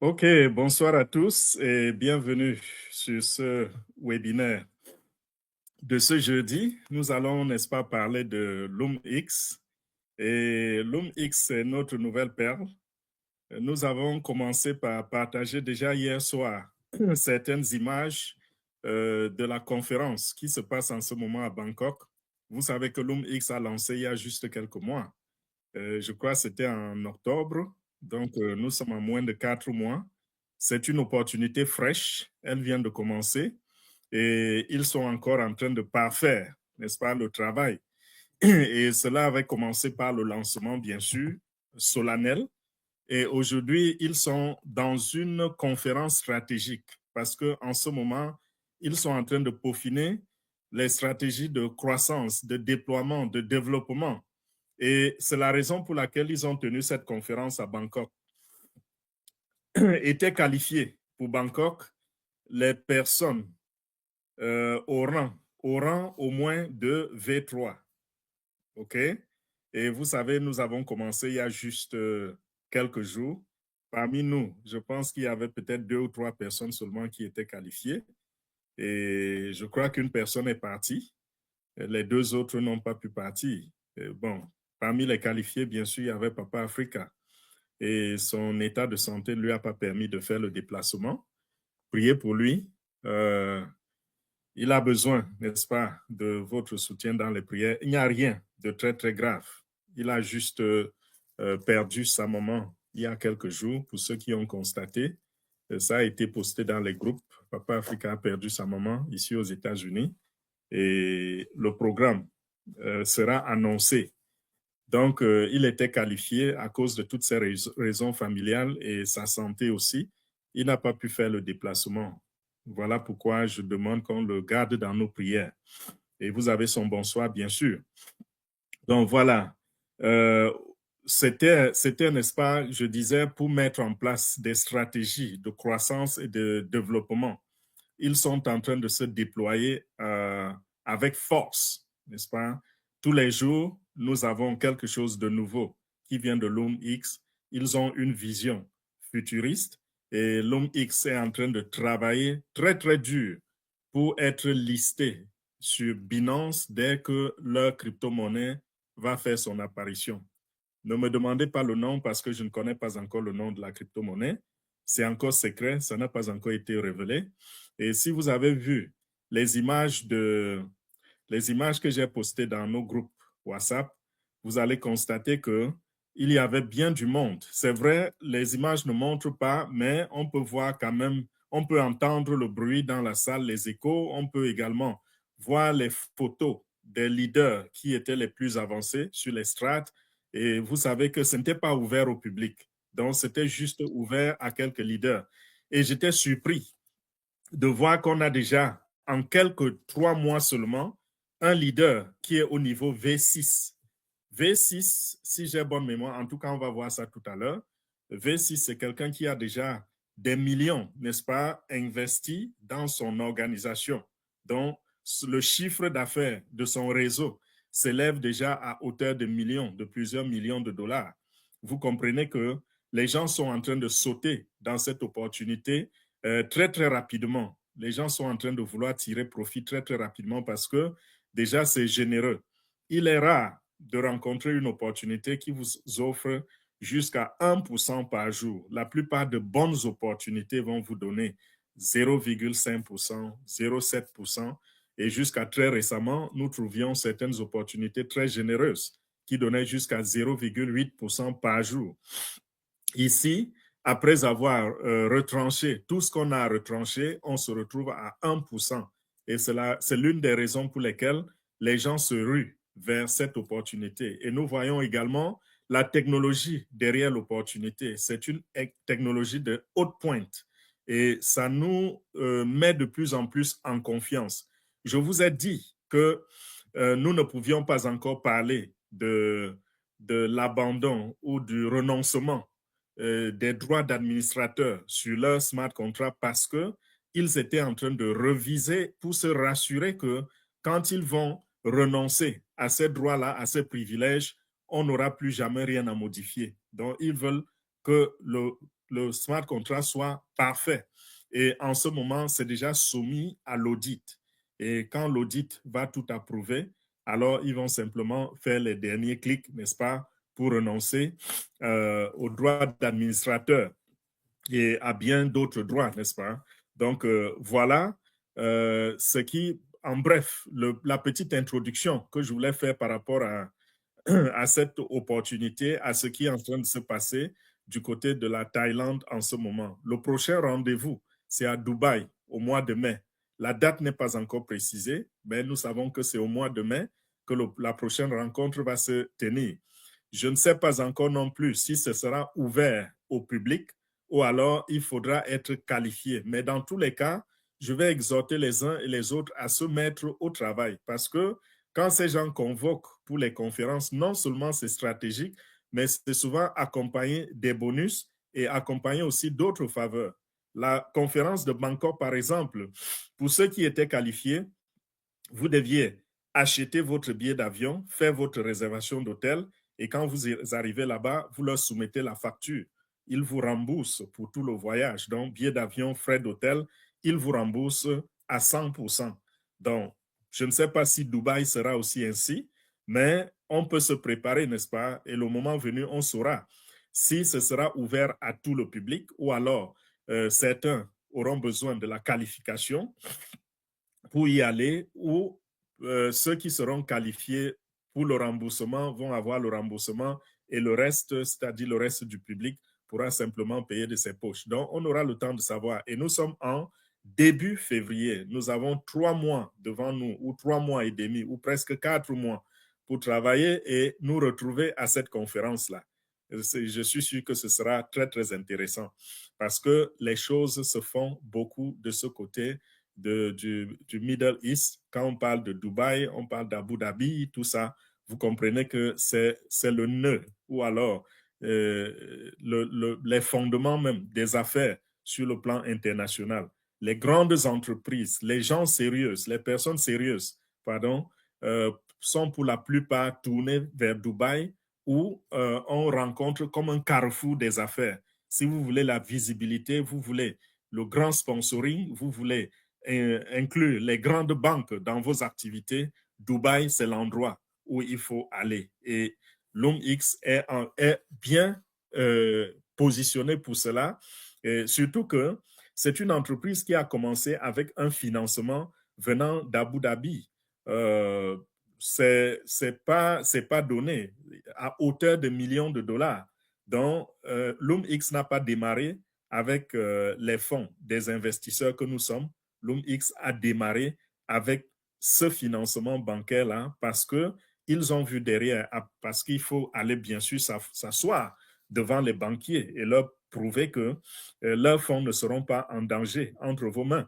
Ok, bonsoir à tous et bienvenue sur ce webinaire. De ce jeudi, nous allons, n'est-ce pas, parler de LoomX. Et LoomX, c'est notre nouvelle perle. Nous avons commencé par partager déjà hier soir certaines images de la conférence qui se passe en ce moment à Bangkok. Vous savez que LoomX a lancé il y a juste quelques mois. Je crois que c'était en octobre. Donc, nous sommes à moins de 4 mois. C'est une opportunité fraîche. Elle vient de commencer et ils sont encore en train de parfaire, n'est-ce pas, le travail. Et cela avait commencé par le lancement, bien sûr, solennel. Et aujourd'hui, ils sont dans une conférence stratégique parce qu'en ce moment, ils sont en train de peaufiner les stratégies de croissance, de déploiement, de développement. Et c'est la raison pour laquelle ils ont tenu cette conférence à Bangkok. Étaient qualifiés pour Bangkok les personnes au rang au moins de V3. OK? Et vous savez, nous avons commencé il y a juste quelques jours. Parmi nous, je pense qu'il y avait peut-être 2 ou 3 personnes seulement qui étaient qualifiées. Et je crois qu'une personne est partie. Les 2 autres n'ont pas pu partir. Et bon, parmi les qualifiés, bien sûr, il y avait Papa Africa. Et son état de santé ne lui a pas permis de faire le déplacement. Priez pour lui. Euh, il a besoin, n'est-ce pas, de votre soutien dans les prières. Il n'y a rien de très, très grave. Il a juste perdu sa maman il y a quelques jours, pour ceux qui ont constaté. Ça a été posté dans les groupes. Papa Africa a perdu sa maman ici aux États-Unis et le programme sera annoncé. Donc, il était qualifié à cause de toutes ces raisons familiales et sa santé aussi. Il n'a pas pu faire le déplacement. Voilà pourquoi je demande qu'on le garde dans nos prières. Et vous avez son bonsoir, bien sûr. Donc, voilà. Euh, c'était, n'est-ce pas, je disais, pour mettre en place des stratégies de croissance et de développement. Ils sont en train de se déployer avec force, n'est-ce pas? Tous les jours, nous avons quelque chose de nouveau qui vient de LoomX. Ils ont une vision futuriste et LoomX est en train de travailler très, très dur pour être listé sur Binance dès que leur crypto-monnaie va faire son apparition. Ne me demandez pas le nom parce que je ne connais pas encore le nom de la crypto-monnaie. C'est encore secret, ça n'a pas encore été révélé. Et si vous avez vu les images que j'ai postées dans nos groupes WhatsApp, vous allez constater que il y avait bien du monde. C'est vrai, les images ne montrent pas, mais on peut voir quand même, on peut entendre le bruit dans la salle, les échos. On peut également voir les photos des leaders qui étaient les plus avancés sur les strates. Et vous savez que ce n'était pas ouvert au public. Donc, c'était juste ouvert à quelques leaders. Et j'étais surpris de voir qu'on a déjà, en quelques 3 mois seulement, un leader qui est au niveau V6. V6, si j'ai bonne mémoire, en tout cas, on va voir ça tout à l'heure. V6, c'est quelqu'un qui a déjà des millions, n'est-ce pas, investis dans son organisation. Donc, le chiffre d'affaires de son réseau s'élève déjà à hauteur de millions, de plusieurs millions de dollars. Vous comprenez que les gens sont en train de sauter dans cette opportunité très, très rapidement. Les gens sont en train de vouloir tirer profit très, très rapidement parce que déjà, c'est généreux. Il est rare de rencontrer une opportunité qui vous offre jusqu'à 1% par jour. La plupart de bonnes opportunités vont vous donner 0,5%, 0,7%. Et jusqu'à très récemment, nous trouvions certaines opportunités très généreuses qui donnaient jusqu'à 0,8% par jour. Ici, après avoir retranché tout ce qu'on a retranché, on se retrouve à 1%. Et c'est l'une des raisons pour lesquelles les gens se ruent vers cette opportunité. Et nous voyons également la technologie derrière l'opportunité. C'est une technologie de haute pointe. Et ça nous met de plus en plus en confiance. Je vous ai dit que nous ne pouvions pas encore parler de l'abandon ou du renoncement des droits d'administrateurs sur leur smart contract parce qu'ils étaient en train de reviser pour se rassurer que quand ils vont renoncer à ces droits-là, à ces privilèges, on n'aura plus jamais rien à modifier. Donc, ils veulent que le smart contract soit parfait. Et en ce moment, c'est déjà soumis à l'audit. Et quand l'audit va tout approuver, alors ils vont simplement faire les derniers clics, n'est-ce pas, pour renoncer aux droits d'administrateur et à bien d'autres droits, n'est-ce pas? Donc, voilà ce qui, en bref, la petite introduction que je voulais faire par rapport à cette opportunité, à ce qui est en train de se passer du côté de la Thaïlande en ce moment. Le prochain rendez-vous, c'est à Dubaï au mois de mai. La date n'est pas encore précisée, mais nous savons que c'est au mois de mai que la prochaine rencontre va se tenir. Je ne sais pas encore non plus si ce sera ouvert au public ou alors il faudra être qualifié. Mais dans tous les cas, je vais exhorter les uns et les autres à se mettre au travail parce que quand ces gens convoquent pour les conférences, non seulement c'est stratégique, mais c'est souvent accompagné des bonus et accompagné aussi d'autres faveurs. La conférence de Bangkok, par exemple, pour ceux qui étaient qualifiés, vous deviez acheter votre billet d'avion, faire votre réservation d'hôtel et quand vous arrivez là-bas, vous leur soumettez la facture. Ils vous remboursent pour tout le voyage. Donc, billet d'avion, frais d'hôtel, ils vous remboursent à 100%. Donc, je ne sais pas si Dubaï sera aussi ainsi, mais on peut se préparer, n'est-ce pas? Et le moment venu, on saura si ce sera ouvert à tout le public ou alors certains auront besoin de la qualification pour y aller ou ceux qui seront qualifiés pour le remboursement vont avoir le remboursement et le reste, c'est-à-dire le reste du public, pourra simplement payer de ses poches. Donc, on aura le temps de savoir. Et nous sommes en début février. Nous avons 3 mois devant nous, ou 3 mois et demi, ou presque 4 mois pour travailler et nous retrouver à cette conférence-là. Je suis sûr que ce sera très, très intéressant parce que les choses se font beaucoup de ce côté du Middle East. Quand on parle de Dubaï, on parle d'Abu Dhabi, tout ça, vous comprenez que c'est le nœud ou alors les fondements même des affaires sur le plan international. Les grandes entreprises, les gens sérieux, les personnes sérieuses, pardon, sont pour la plupart tournés vers Dubaï où on rencontre comme un carrefour des affaires. Si vous voulez la visibilité, vous voulez le grand sponsoring, vous voulez inclure les grandes banques dans vos activités, Dubaï, c'est l'endroit où il faut aller. Et LumX est bien positionné pour cela, et surtout que c'est une entreprise qui a commencé avec un financement venant d'Abu Dhabi. C'est pas donné à hauteur de millions de dollars. Donc, LumX n'a pas démarré avec les fonds des investisseurs que nous sommes. LumX a démarré avec ce financement bancaire-là parce qu'ils ont vu derrière, parce qu'il faut aller bien sûr s'asseoir devant les banquiers et leur prouver que leurs fonds ne seront pas en danger entre vos mains.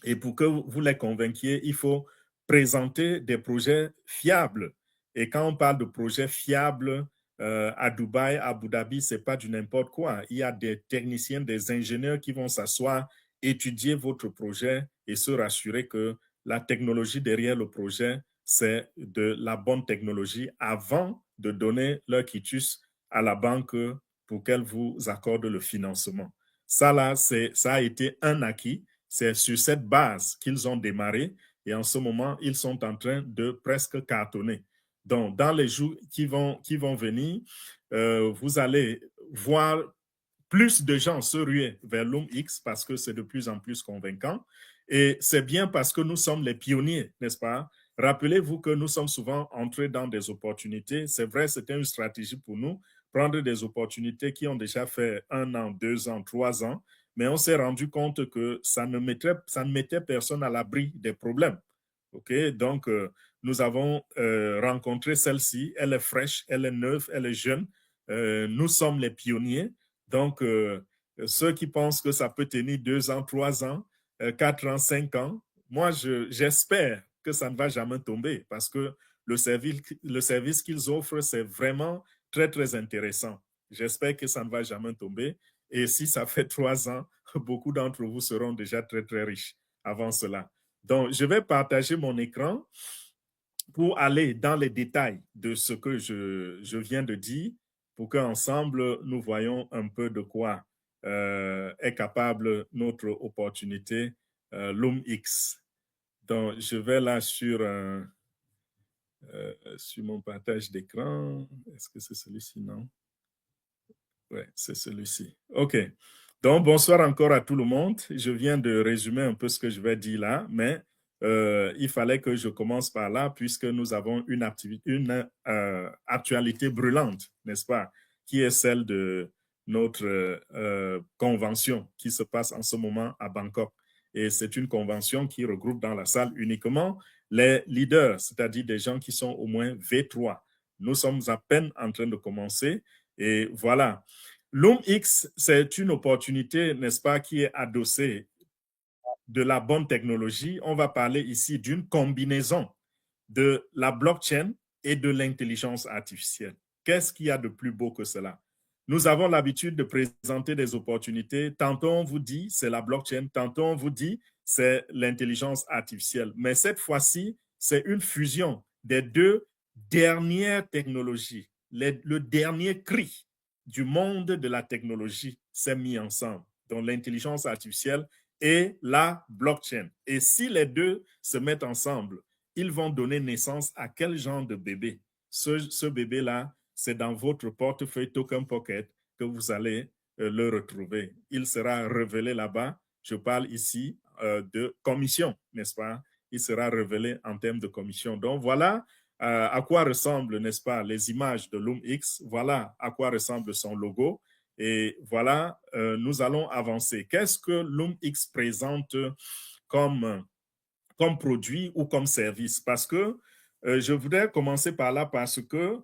Et pour que vous les convainquiez, il faut présenter des projets fiables. Et quand on parle de projets fiables à Dubaï, à Abu Dhabi, ce n'est pas du n'importe quoi. Il y a des techniciens, des ingénieurs qui vont s'asseoir, étudier votre projet et se rassurer que la technologie derrière le projet, c'est de la bonne technologie avant de donner leur quitus à la banque pour qu'elle vous accorde le financement. Ça, là, ça a été un acquis. C'est sur cette base qu'ils ont démarré et en ce moment, ils sont en train de presque cartonner. Donc, dans les jours qui vont venir, vous allez voir plus de gens se ruer vers LumX parce que c'est de plus en plus convaincant. Et c'est bien parce que nous sommes les pionniers, n'est-ce pas? Rappelez-vous que nous sommes souvent entrés dans des opportunités. C'est vrai, c'était une stratégie pour nous, prendre des opportunités qui ont déjà fait 1 an, 2 ans, 3 ans, mais on s'est rendu compte que ça ne mettait personne à l'abri des problèmes. OK? Donc, nous avons rencontré celle-ci. Elle est fraîche, elle est neuve, elle est jeune. Nous sommes les pionniers. Donc, ceux qui pensent que ça peut tenir 2 ans, 3 ans, 4 ans, 5 ans, moi, j'espère que ça ne va jamais tomber parce que le service qu'ils offrent, c'est vraiment très, très intéressant. J'espère que ça ne va jamais tomber. Et si ça fait 3 ans, beaucoup d'entre vous seront déjà très, très riches avant cela. Donc, je vais partager mon écran pour aller dans les détails de ce que je viens de dire pour qu'ensemble, nous voyons un peu de quoi est capable notre opportunité LUMX. Donc, je vais là sur mon partage d'écran. Est-ce que c'est celui-ci? Non. Oui, c'est celui-ci. OK. Donc, bonsoir encore à tout le monde. Je viens de résumer un peu ce que je vais dire là, mais il fallait que je commence par là puisque nous avons une actualité brûlante, n'est-ce pas, qui est celle de notre convention qui se passe en ce moment à Bangkok. Et c'est une convention qui regroupe dans la salle uniquement les leaders, c'est-à-dire des gens qui sont au moins V3. Nous sommes à peine en train de commencer et voilà. LUMX, c'est une opportunité, n'est-ce pas, qui est adossée de la bonne technologie. On va parler ici d'une combinaison de la blockchain et de l'intelligence artificielle. Qu'est-ce qu'il y a de plus beau que cela? Nous avons l'habitude de présenter des opportunités. Tantôt, on vous dit c'est la blockchain, tantôt, on vous dit c'est l'intelligence artificielle. Mais cette fois-ci, c'est une fusion des deux dernières technologies. Le dernier cri du monde de la technologie s'est mis ensemble. Donc, l'intelligence artificielle et la blockchain. Et si les deux se mettent ensemble, ils vont donner naissance à quel genre de bébé? Ce bébé-là, c'est dans votre portefeuille Token Pocket que vous allez le retrouver. Il sera révélé là-bas. Je parle ici de commission, n'est-ce pas? Il sera révélé en termes de commission. Donc voilà à quoi ressemblent, n'est-ce pas, les images de LUMX. Voilà à quoi ressemble son logo. Et voilà, nous allons avancer. Qu'est-ce que LUMX présente comme produit ou comme service? Parce que je voudrais commencer par là parce que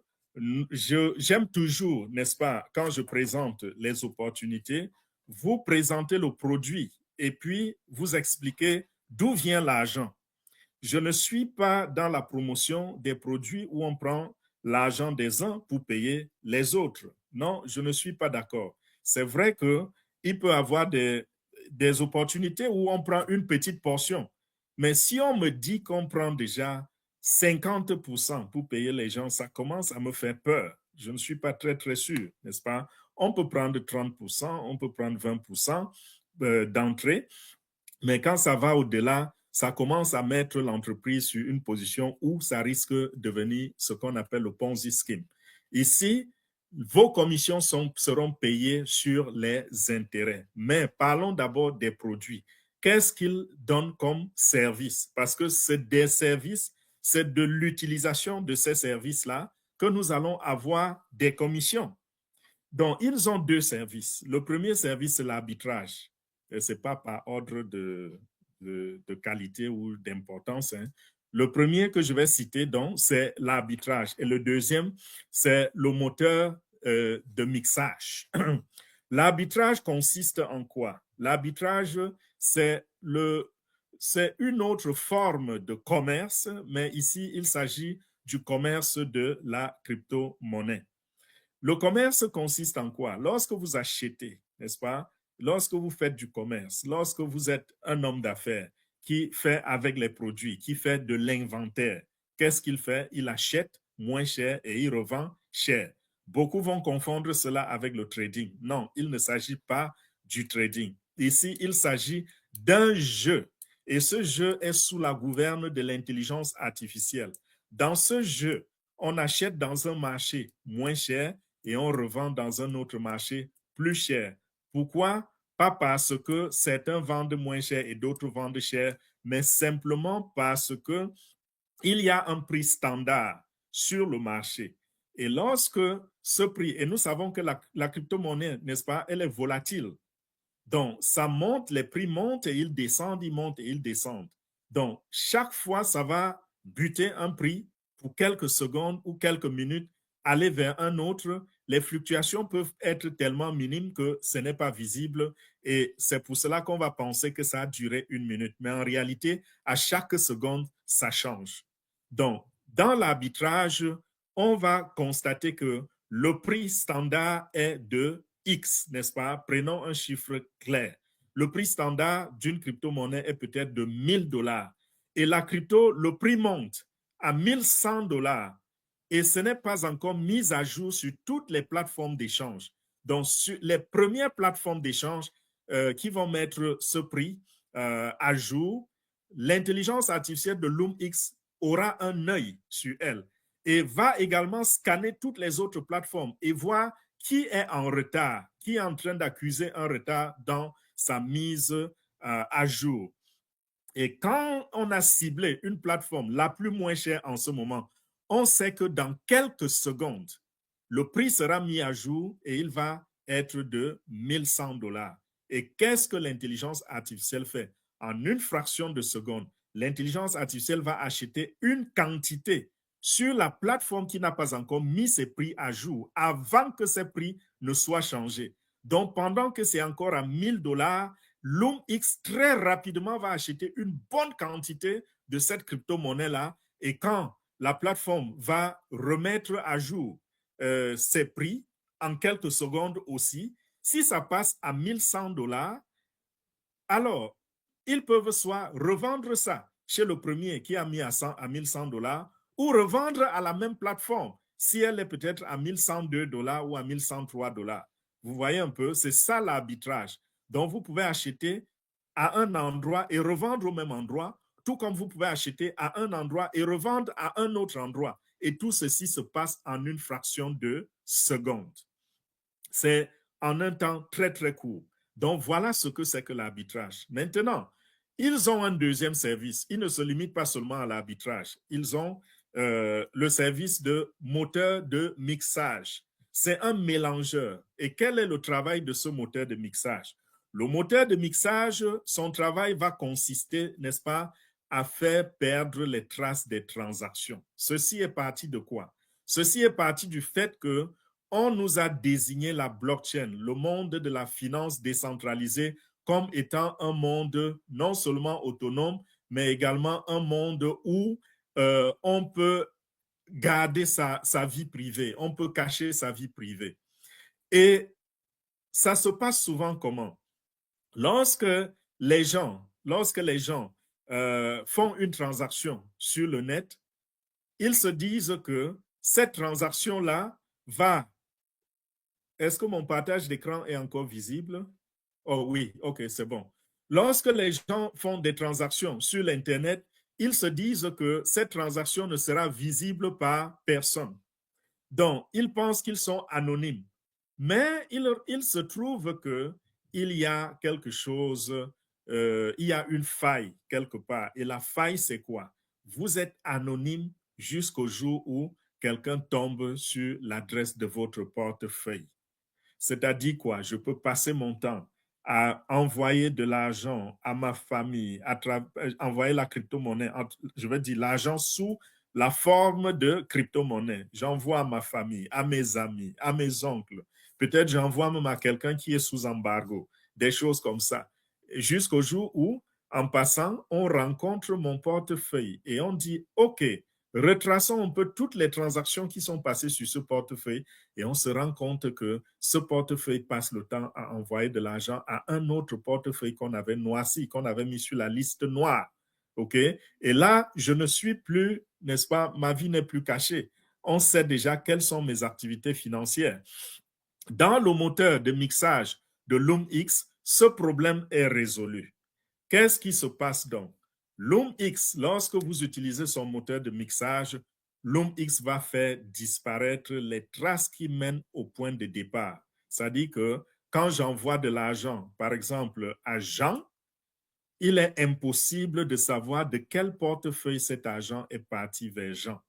j'aime toujours, n'est-ce pas, quand je présente les opportunités, vous présentez le produit et puis vous expliquez d'où vient l'argent. Je ne suis pas dans la promotion des produits où on prend l'argent des uns pour payer les autres. Non, je ne suis pas d'accord. C'est vrai qu'il peut y avoir des opportunités où on prend une petite portion. Mais si on me dit qu'on prend déjà 50% pour payer les gens, ça commence à me faire peur. Je ne suis pas très, très sûr, n'est-ce pas? On peut prendre 30%, on peut prendre 20% d'entrée, mais quand ça va au-delà, ça commence à mettre l'entreprise sur une position où ça risque de devenir ce qu'on appelle le Ponzi scheme. Ici, vos commissions seront payées sur les intérêts. Mais parlons d'abord des produits. Qu'est-ce qu'ils donnent comme service? Parce que c'est des services, c'est de l'utilisation de ces services-là que nous allons avoir des commissions. Donc, ils ont deux services. Le premier service, c'est l'arbitrage. Ce n'est pas par ordre de qualité ou d'importance. Hein. Le premier que je vais citer, donc, c'est l'arbitrage. Et le deuxième, c'est le moteur de mixage. L'arbitrage consiste en quoi? L'arbitrage, c'est une autre forme de commerce, mais ici, il s'agit du commerce de la crypto-monnaie. Le commerce consiste en quoi? Lorsque vous achetez, n'est-ce pas? Lorsque vous faites du commerce, lorsque vous êtes un homme d'affaires qui fait avec les produits, qui fait de l'inventaire, qu'est-ce qu'il fait? Il achète moins cher et il revend cher. Beaucoup vont confondre cela avec le trading. Non, il ne s'agit pas du trading. Ici, il s'agit d'un jeu. Et ce jeu est sous la gouverne de l'intelligence artificielle. Dans ce jeu, on achète dans un marché moins cher et on revend dans un autre marché plus cher. Pourquoi? Pas parce que certains vendent moins cher et d'autres vendent cher, mais simplement parce que il y a un prix standard sur le marché. Et lorsque ce prix, et nous savons que la crypto-monnaie, n'est-ce pas, elle est volatile. Donc, ça monte, les prix montent et ils descendent, ils montent et ils descendent. Donc, chaque fois, ça va buter un prix pour quelques secondes ou quelques minutes, aller vers un autre. Les fluctuations peuvent être tellement minimes que ce n'est pas visible et c'est pour cela qu'on va penser que ça a duré une minute. Mais en réalité, à chaque seconde, ça change. Donc, dans l'arbitrage, on va constater que le prix standard est de X, n'est-ce pas? Prenons un chiffre clair. Le prix standard d'une crypto-monnaie est peut-être de 1000 $. Et la crypto, le prix monte à 1100 $. Et ce n'est pas encore mis à jour sur toutes les plateformes d'échange. Donc, sur les premières plateformes d'échange qui vont mettre ce prix à jour, l'intelligence artificielle de LoomX aura un œil sur elle et va également scanner toutes les autres plateformes et voir qui est en retard, qui est en train d'accuser un retard dans sa mise à jour. Et quand on a ciblé une plateforme la plus moins chère en ce moment, on sait que dans quelques secondes, le prix sera mis à jour et il va être de 1100 $. Et qu'est-ce que l'intelligence artificielle fait? En une fraction de seconde, l'intelligence artificielle va acheter une quantité sur la plateforme qui n'a pas encore mis ses prix à jour avant que ces prix ne soient changés. Donc, pendant que c'est encore à 1000 $, LoomX très rapidement va acheter une bonne quantité de cette crypto-monnaie-là. Et quand la plateforme va remettre à jour ses prix en quelques secondes aussi, si ça passe à 1100 $, alors ils peuvent soit revendre ça chez le premier qui a mis à 1100 $ ou revendre à la même plateforme si elle est peut-être à 1102 $ ou à 1103 $. Vous voyez un peu, c'est ça l'arbitrage. Donc, vous pouvez acheter à un endroit et revendre au même endroit, tout comme vous pouvez acheter à un endroit et revendre à un autre endroit. Et tout ceci se passe en une fraction de seconde. C'est en un temps très, très court. Donc, voilà ce que c'est que l'arbitrage. Maintenant, ils ont un deuxième service. Ils ne se limitent pas seulement à l'arbitrage. Ils ont le service de moteur de mixage. C'est un mélangeur. Et quel est le travail de ce moteur de mixage? Le moteur de mixage, son travail va consister, n'est-ce pas, à faire perdre les traces des transactions. Ceci est parti de quoi? Ceci est parti du fait que on nous a désigné la blockchain, le monde de la finance décentralisée, comme étant un monde non seulement autonome, mais également un monde où on peut garder sa vie privée, on peut cacher sa vie privée. Et ça se passe souvent comment? Lorsque les gens font une transaction sur le net, ils se disent que cette transaction-là va. Est-ce que mon partage d'écran est encore visible? Oh oui, ok, c'est bon. Lorsque les gens font des transactions sur l'Internet, ils se disent que cette transaction ne sera visible par personne. Donc, ils pensent qu'ils sont anonymes. Mais il se trouve qu'il y a quelque chose, il y a une faille quelque part. Et la faille, c'est quoi? Vous êtes anonyme jusqu'au jour où quelqu'un tombe sur l'adresse de votre portefeuille. C'est-à-dire quoi? Je peux passer mon temps à envoyer de l'argent à ma famille, envoyer la crypto-monnaie, je veux dire l'argent sous la forme de crypto-monnaie. J'envoie à ma famille, à mes amis, à mes oncles. Peut-être j'envoie même à quelqu'un qui est sous embargo, des choses comme ça. Jusqu'au jour où, en passant, on rencontre mon portefeuille et on dit, OK, retraçons un peu toutes les transactions qui sont passées sur ce portefeuille et on se rend compte que ce portefeuille passe le temps à envoyer de l'argent à un autre portefeuille qu'on avait noirci, qu'on avait mis sur la liste noire. OK? Et là, je ne suis plus, n'est-ce pas, ma vie n'est plus cachée. On sait déjà quelles sont mes activités financières. Dans le moteur de mixage de LoomX, ce problème est résolu. Qu'est-ce qui se passe donc? LoomX, lorsque vous utilisez son moteur de mixage, LoomX va faire disparaître les traces qui mènent au point de départ. C'est-à-dire que quand j'envoie de l'argent, par exemple, à Jean, il est impossible de savoir de quel portefeuille cet argent est parti vers Jean.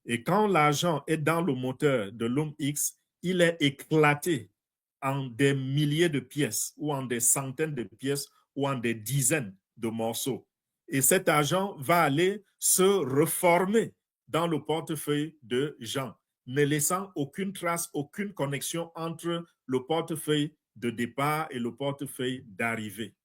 Et quand l'argent est dans le moteur de LoomX, il est éclaté en des milliers de pièces ou en des centaines de pièces ou en des dizaines de morceaux. Et cet argent va aller se reformer dans le portefeuille de Jean, ne laissant aucune trace, aucune connexion entre le portefeuille de départ et le portefeuille d'arrivée.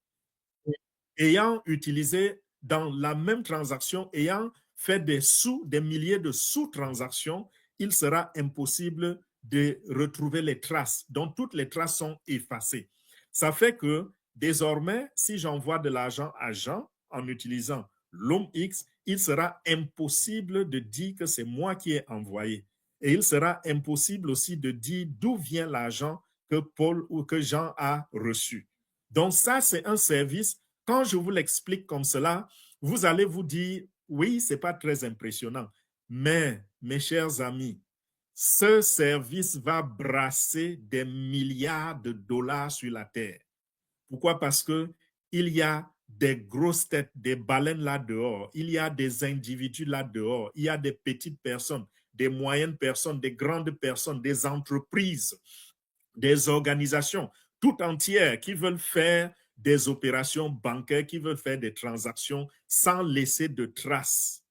Ayant utilisé dans la même transaction, ayant fait des milliers de sous-transactions, il sera impossible de retrouver les traces. Donc, toutes les traces sont effacées. Ça fait que désormais, si j'envoie de l'argent à Jean en utilisant LoomX, il sera impossible de dire que c'est moi qui ai envoyé. Et il sera impossible aussi de dire d'où vient l'argent que Paul ou que Jean a reçu. Donc ça, c'est un service. Quand je vous l'explique comme cela, vous allez vous dire, oui, ce n'est pas très impressionnant. Mais, mes chers amis, ce service va brasser des milliards de dollars sur la terre. Pourquoi? Parce qu'il y a des grosses têtes, des baleines là dehors, il y a des individus là dehors, il y a des petites personnes, des moyennes personnes, des grandes personnes, des entreprises, des organisations tout entières qui veulent faire des opérations bancaires, qui veulent faire des transactions sans laisser de traces.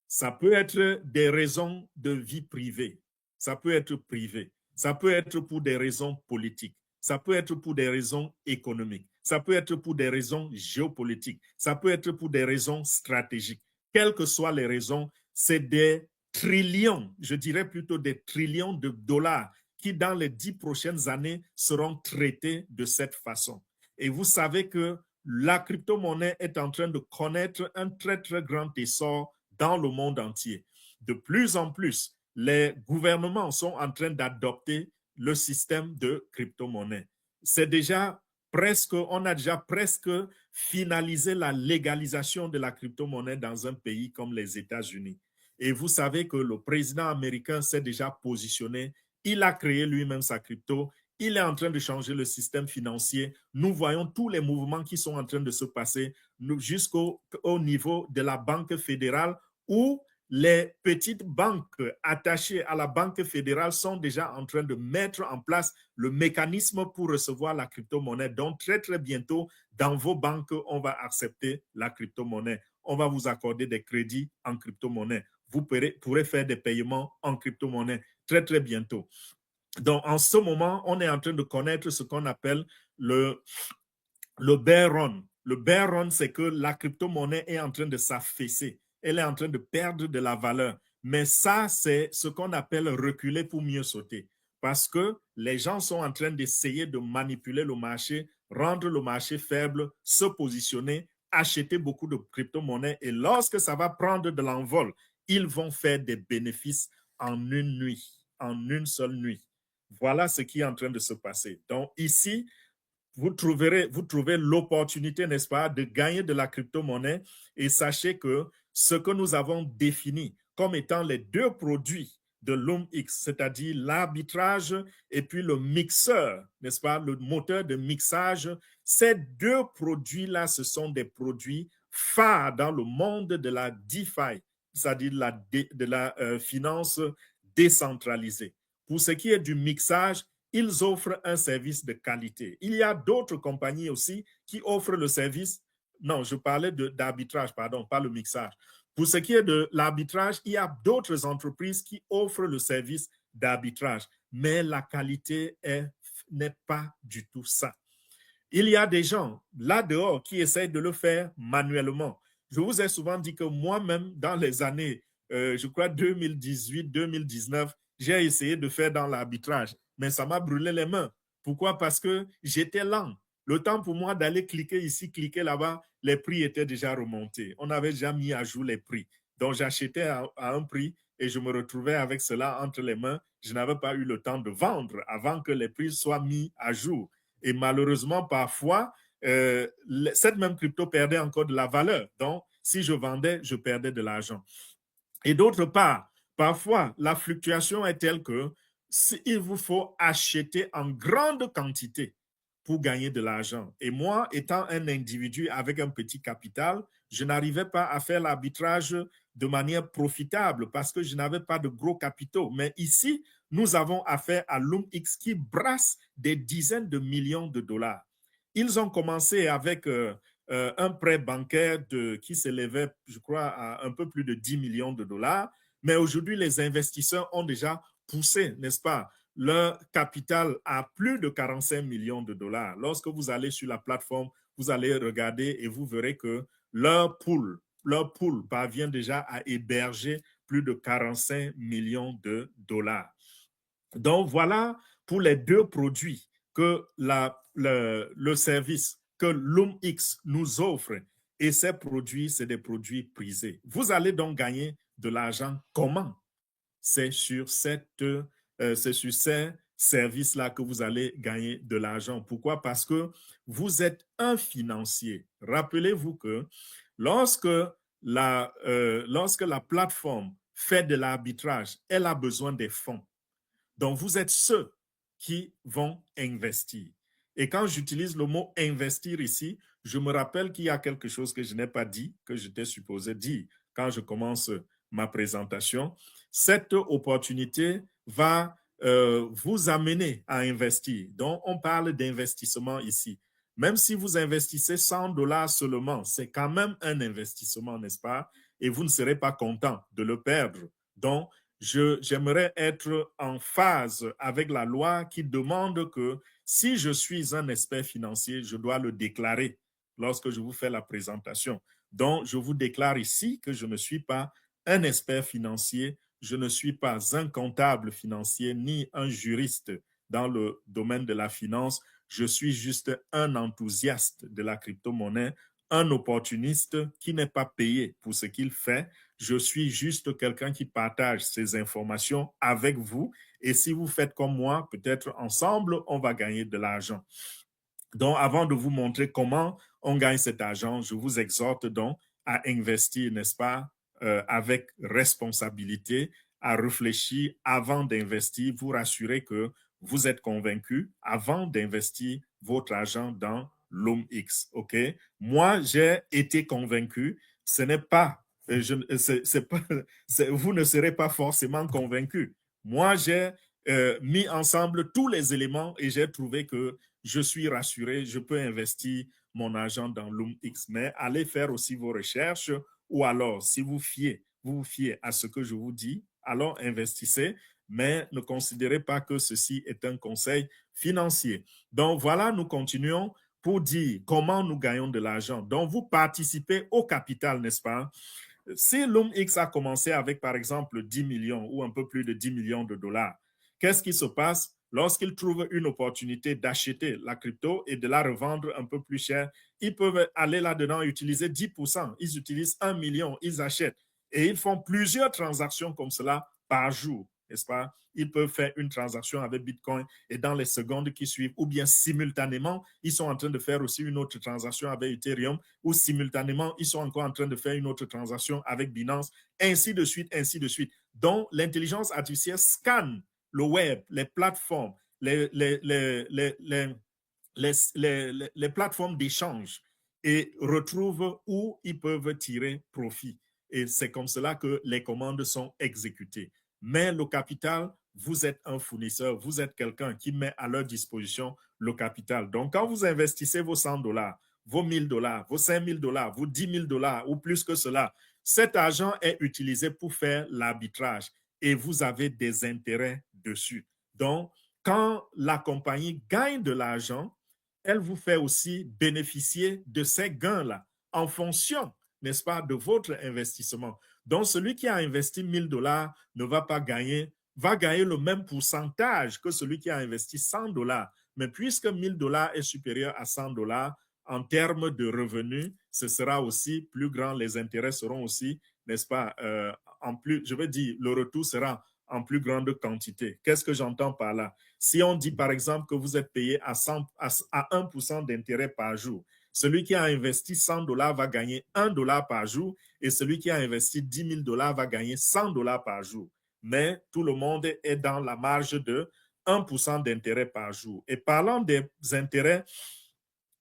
Ça peut être des raisons de vie privée, ça peut être privé, ça peut être pour des raisons politiques, ça peut être pour des raisons économiques, ça peut être pour des raisons géopolitiques, ça peut être pour des raisons stratégiques. Quelles que soient les raisons, c'est des trillions, je dirais plutôt des trillions de dollars qui, dans les 10 prochaines années, seront traités de cette façon. Et vous savez que la crypto-monnaie est en train de connaître un très, très grand essor dans le monde entier. De plus en plus, les gouvernements sont en train d'adopter le système de crypto-monnaie. C'est déjà presque, on a déjà presque finalisé la légalisation de la crypto-monnaie dans un pays comme les États-Unis. Et vous savez que le président américain s'est déjà positionné. Il a créé lui-même sa crypto. Il est en train de changer le système financier. Nous voyons tous les mouvements qui sont en train de se passer jusqu'au niveau de la Banque fédérale où les petites banques attachées à la Banque fédérale sont déjà en train de mettre en place le mécanisme pour recevoir la crypto-monnaie. Donc, très, très bientôt, dans vos banques, on va accepter la crypto-monnaie. On va vous accorder des crédits en crypto-monnaie. Vous pourrez faire des paiements en crypto-monnaie très, très bientôt. Donc, en ce moment, on est en train de connaître ce qu'on appelle le bear run. Le bear run, c'est que la crypto-monnaie est en train de s'affaisser. Elle est en train de perdre de la valeur. Mais ça, c'est ce qu'on appelle reculer pour mieux sauter. Parce que les gens sont en train d'essayer de manipuler le marché, rendre le marché faible, se positionner, acheter beaucoup de crypto-monnaies. Et lorsque ça va prendre de l'envol, ils vont faire des bénéfices en une nuit, en une seule nuit. Voilà ce qui est en train de se passer. Donc ici, vous trouvez l'opportunité, n'est-ce pas, de gagner de la crypto-monnaie et sachez que ce que nous avons défini comme étant les deux produits de LumX, c'est-à-dire l'arbitrage et puis le mixeur, n'est-ce pas, le moteur de mixage, ces deux produits-là, ce sont des produits phares dans le monde de la DeFi, c'est-à-dire de la finance décentralisée. Pour ce qui est du mixage, ils offrent un service de qualité. Il y a d'autres compagnies aussi qui offrent le service. Non, je parlais d'arbitrage, pardon, pas le mixage. Pour ce qui est de l'arbitrage, il y a d'autres entreprises qui offrent le service d'arbitrage, mais la qualité n'est pas du tout ça. Il y a des gens là dehors qui essayent de le faire manuellement. Je vous ai souvent dit que moi-même, dans les années, je crois 2018-2019, j'ai essayé de faire dans l'arbitrage, mais ça m'a brûlé les mains. Pourquoi? Parce que j'étais lent. Le temps pour moi d'aller cliquer ici, cliquer là-bas, les prix étaient déjà remontés. On avait déjà mis à jour les prix. Donc, j'achetais à un prix et je me retrouvais avec cela entre les mains. Je n'avais pas eu le temps de vendre avant que les prix soient mis à jour. Et malheureusement, parfois, cette même crypto perdait encore de la valeur. Donc, si je vendais, je perdais de l'argent. Et d'autre part, parfois, la fluctuation est telle que il vous faut acheter en grande quantité pour gagner de l'argent. Et moi, étant un individu avec un petit capital, je n'arrivais pas à faire l'arbitrage de manière profitable parce que je n'avais pas de gros capitaux. Mais ici, nous avons affaire à LumX qui brasse des dizaines de millions de dollars. Ils ont commencé avec un prêt bancaire qui s'élevait, je crois, à un peu plus de 10 millions de dollars. Mais aujourd'hui, les investisseurs ont déjà poussé, n'est-ce pas, leur capital à plus de 45 millions de dollars. Lorsque vous allez sur la plateforme, vous allez regarder et vous verrez que leur pool parvient déjà à héberger plus de 45 millions de dollars. Donc, voilà pour les deux produits que le service que LumX nous offre. Et ces produits, c'est des produits prisés. Vous allez donc gagner de l'argent comment? C'est sur ces service-là que vous allez gagner de l'argent. Pourquoi? Parce que vous êtes un financier. Rappelez-vous que lorsque lorsque la plateforme fait de l'arbitrage, elle a besoin des fonds. Donc, vous êtes ceux qui vont investir. Et quand j'utilise le mot investir ici, je me rappelle qu'il y a quelque chose que je n'ai pas dit, que j'étais supposé dire quand je commence ma présentation. Cette opportunité va vous amener à investir. Donc, on parle d'investissement ici. Même si vous investissez 100 dollars seulement, c'est quand même un investissement, n'est-ce pas? Et vous ne serez pas content de le perdre. Donc, j'aimerais être en phase avec la loi qui demande que si je suis un expert financier, je dois le déclarer lorsque je vous fais la présentation. Donc, je vous déclare ici que je ne suis pas un expert financier, je ne suis pas un comptable financier ni un juriste dans le domaine de la finance. Je suis juste un enthousiaste de la crypto-monnaie, un opportuniste qui n'est pas payé pour ce qu'il fait. Je suis juste quelqu'un qui partage ces informations avec vous. Et si vous faites comme moi, peut-être ensemble, on va gagner de l'argent. Donc, avant de vous montrer comment on gagne cet argent, je vous exhorte donc à investir, n'est-ce pas, avec responsabilité, à réfléchir avant d'investir, vous rassurer que vous êtes convaincu avant d'investir votre argent dans LOMX. OK? Moi, j'ai été convaincu. Ce n'est pas, vous ne serez pas forcément convaincu. Moi, j'ai mis ensemble tous les éléments et j'ai trouvé que je suis rassuré, je peux investir mon argent dans LOMX, mais allez faire aussi vos recherches ou alors, si vous vous fiez à ce que je vous dis, alors investissez, mais ne considérez pas que ceci est un conseil financier. Donc voilà, nous continuons pour dire comment nous gagnons de l'argent. Donc vous participez au capital, n'est-ce pas? Si LOMX a commencé avec, par exemple, 10 millions ou un peu plus de 10 millions de dollars, qu'est-ce qui se passe lorsqu'ils trouvent une opportunité d'acheter la crypto et de la revendre un peu plus cher? Ils peuvent aller là-dedans et utiliser 10%. Ils utilisent 1 million, ils achètent. Et ils font plusieurs transactions comme cela par jour, n'est-ce pas? Ils peuvent faire une transaction avec Bitcoin et dans les secondes qui suivent, ou bien simultanément, ils sont en train de faire aussi une autre transaction avec Ethereum, ou simultanément, ils sont encore en train de faire une autre transaction avec Binance, ainsi de suite, ainsi de suite. Donc, l'intelligence artificielle scanne le web, les plateformes, les plateformes d'échange et retrouve où ils peuvent tirer profit. Et c'est comme cela que les commandes sont exécutées. Mais le capital, vous êtes un fournisseur, vous êtes quelqu'un qui met à leur disposition le capital. Donc, quand vous investissez vos 100 dollars, vos 1000 dollars, vos 5000 dollars, vos 10 000 dollars ou plus que cela, cet argent est utilisé pour faire l'arbitrage et vous avez des intérêts dessus. Donc, quand la compagnie gagne de l'argent, elle vous fait aussi bénéficier de ces gains-là en fonction, n'est-ce pas, de votre investissement. Donc, celui qui a investi 1000 dollars ne va pas gagner, va gagner le même pourcentage que celui qui a investi 100 dollars. Mais puisque 1000 dollars est supérieur à 100 dollars, en termes de revenus, ce sera aussi plus grand, les intérêts seront aussi, n'est-ce pas, en plus, je veux dire, le retour sera en plus grande quantité. Qu'est-ce que j'entends par là? Si on dit par exemple que vous êtes payé à 1% d'intérêt par jour, celui qui a investi 100 dollars va gagner 1 dollar par jour et celui qui a investi 10 000 dollars va gagner 100 dollars par jour. Mais tout le monde est dans la marge de 1% d'intérêt par jour. Et parlant des intérêts,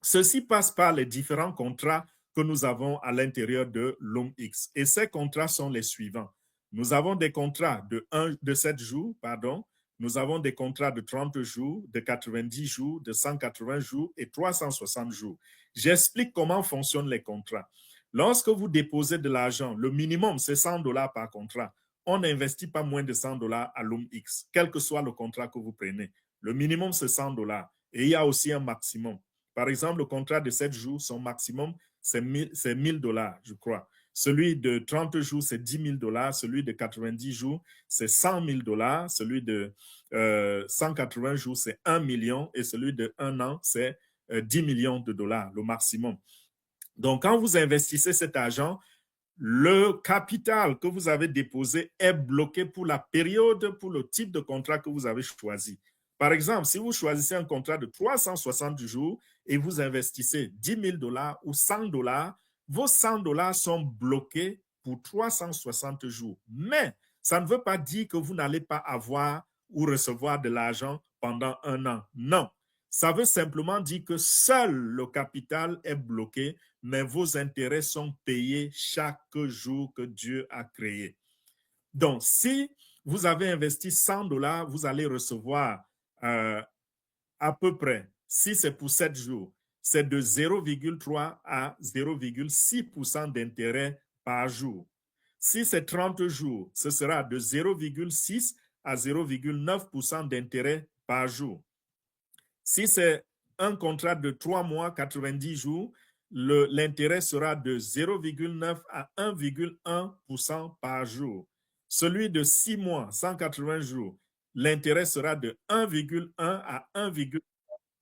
ceci passe par les différents contrats que nous avons à l'intérieur de LOMX. Et ces contrats sont les suivants. Nous avons des contrats de 7 jours, pardon. Nous avons des contrats de 30 jours, de 90 jours, de 180 jours et 360 jours. J'explique comment fonctionnent les contrats. Lorsque vous déposez de l'argent, le minimum, c'est 100 dollars par contrat. On n'investit pas moins de 100 dollars à LOMX, quel que soit le contrat que vous prenez. Le minimum, c'est 100 dollars. Et il y a aussi un maximum. Par exemple, le contrat de 7 jours, son maximum, c'est 1000 dollars, je crois. Celui de 30 jours, c'est 10 000 dollars. Celui de 90 jours, c'est 100 000 dollars. Celui de 180 jours, c'est 1 million. Et celui de 1 an, c'est 10 millions de dollars, le maximum. Donc, quand vous investissez cet argent, le capital que vous avez déposé est bloqué pour la période, pour le type de contrat que vous avez choisi. Par exemple, si vous choisissez un contrat de 360 jours et vous investissez 10 000 dollars ou 100 dollars, vos 100 dollars sont bloqués pour 360 jours. Mais ça ne veut pas dire que vous n'allez pas avoir ou recevoir de l'argent pendant un an. Non. Ça veut simplement dire que seul le capital est bloqué, mais vos intérêts sont payés chaque jour que Dieu a créé. Donc, si vous avez investi 100 dollars, vous allez recevoir à peu près, si c'est pour 7 jours, c'est de 0,3 à 0,6% d'intérêt par jour. Si c'est 30 jours, ce sera de 0,6 à 0,9% d'intérêt par jour. Si c'est un contrat de 3 mois, 90 jours, l'intérêt sera de 0,9 à 1,1% par jour. Celui de 6 mois, 180 jours, l'intérêt sera de 1,1 à 1,1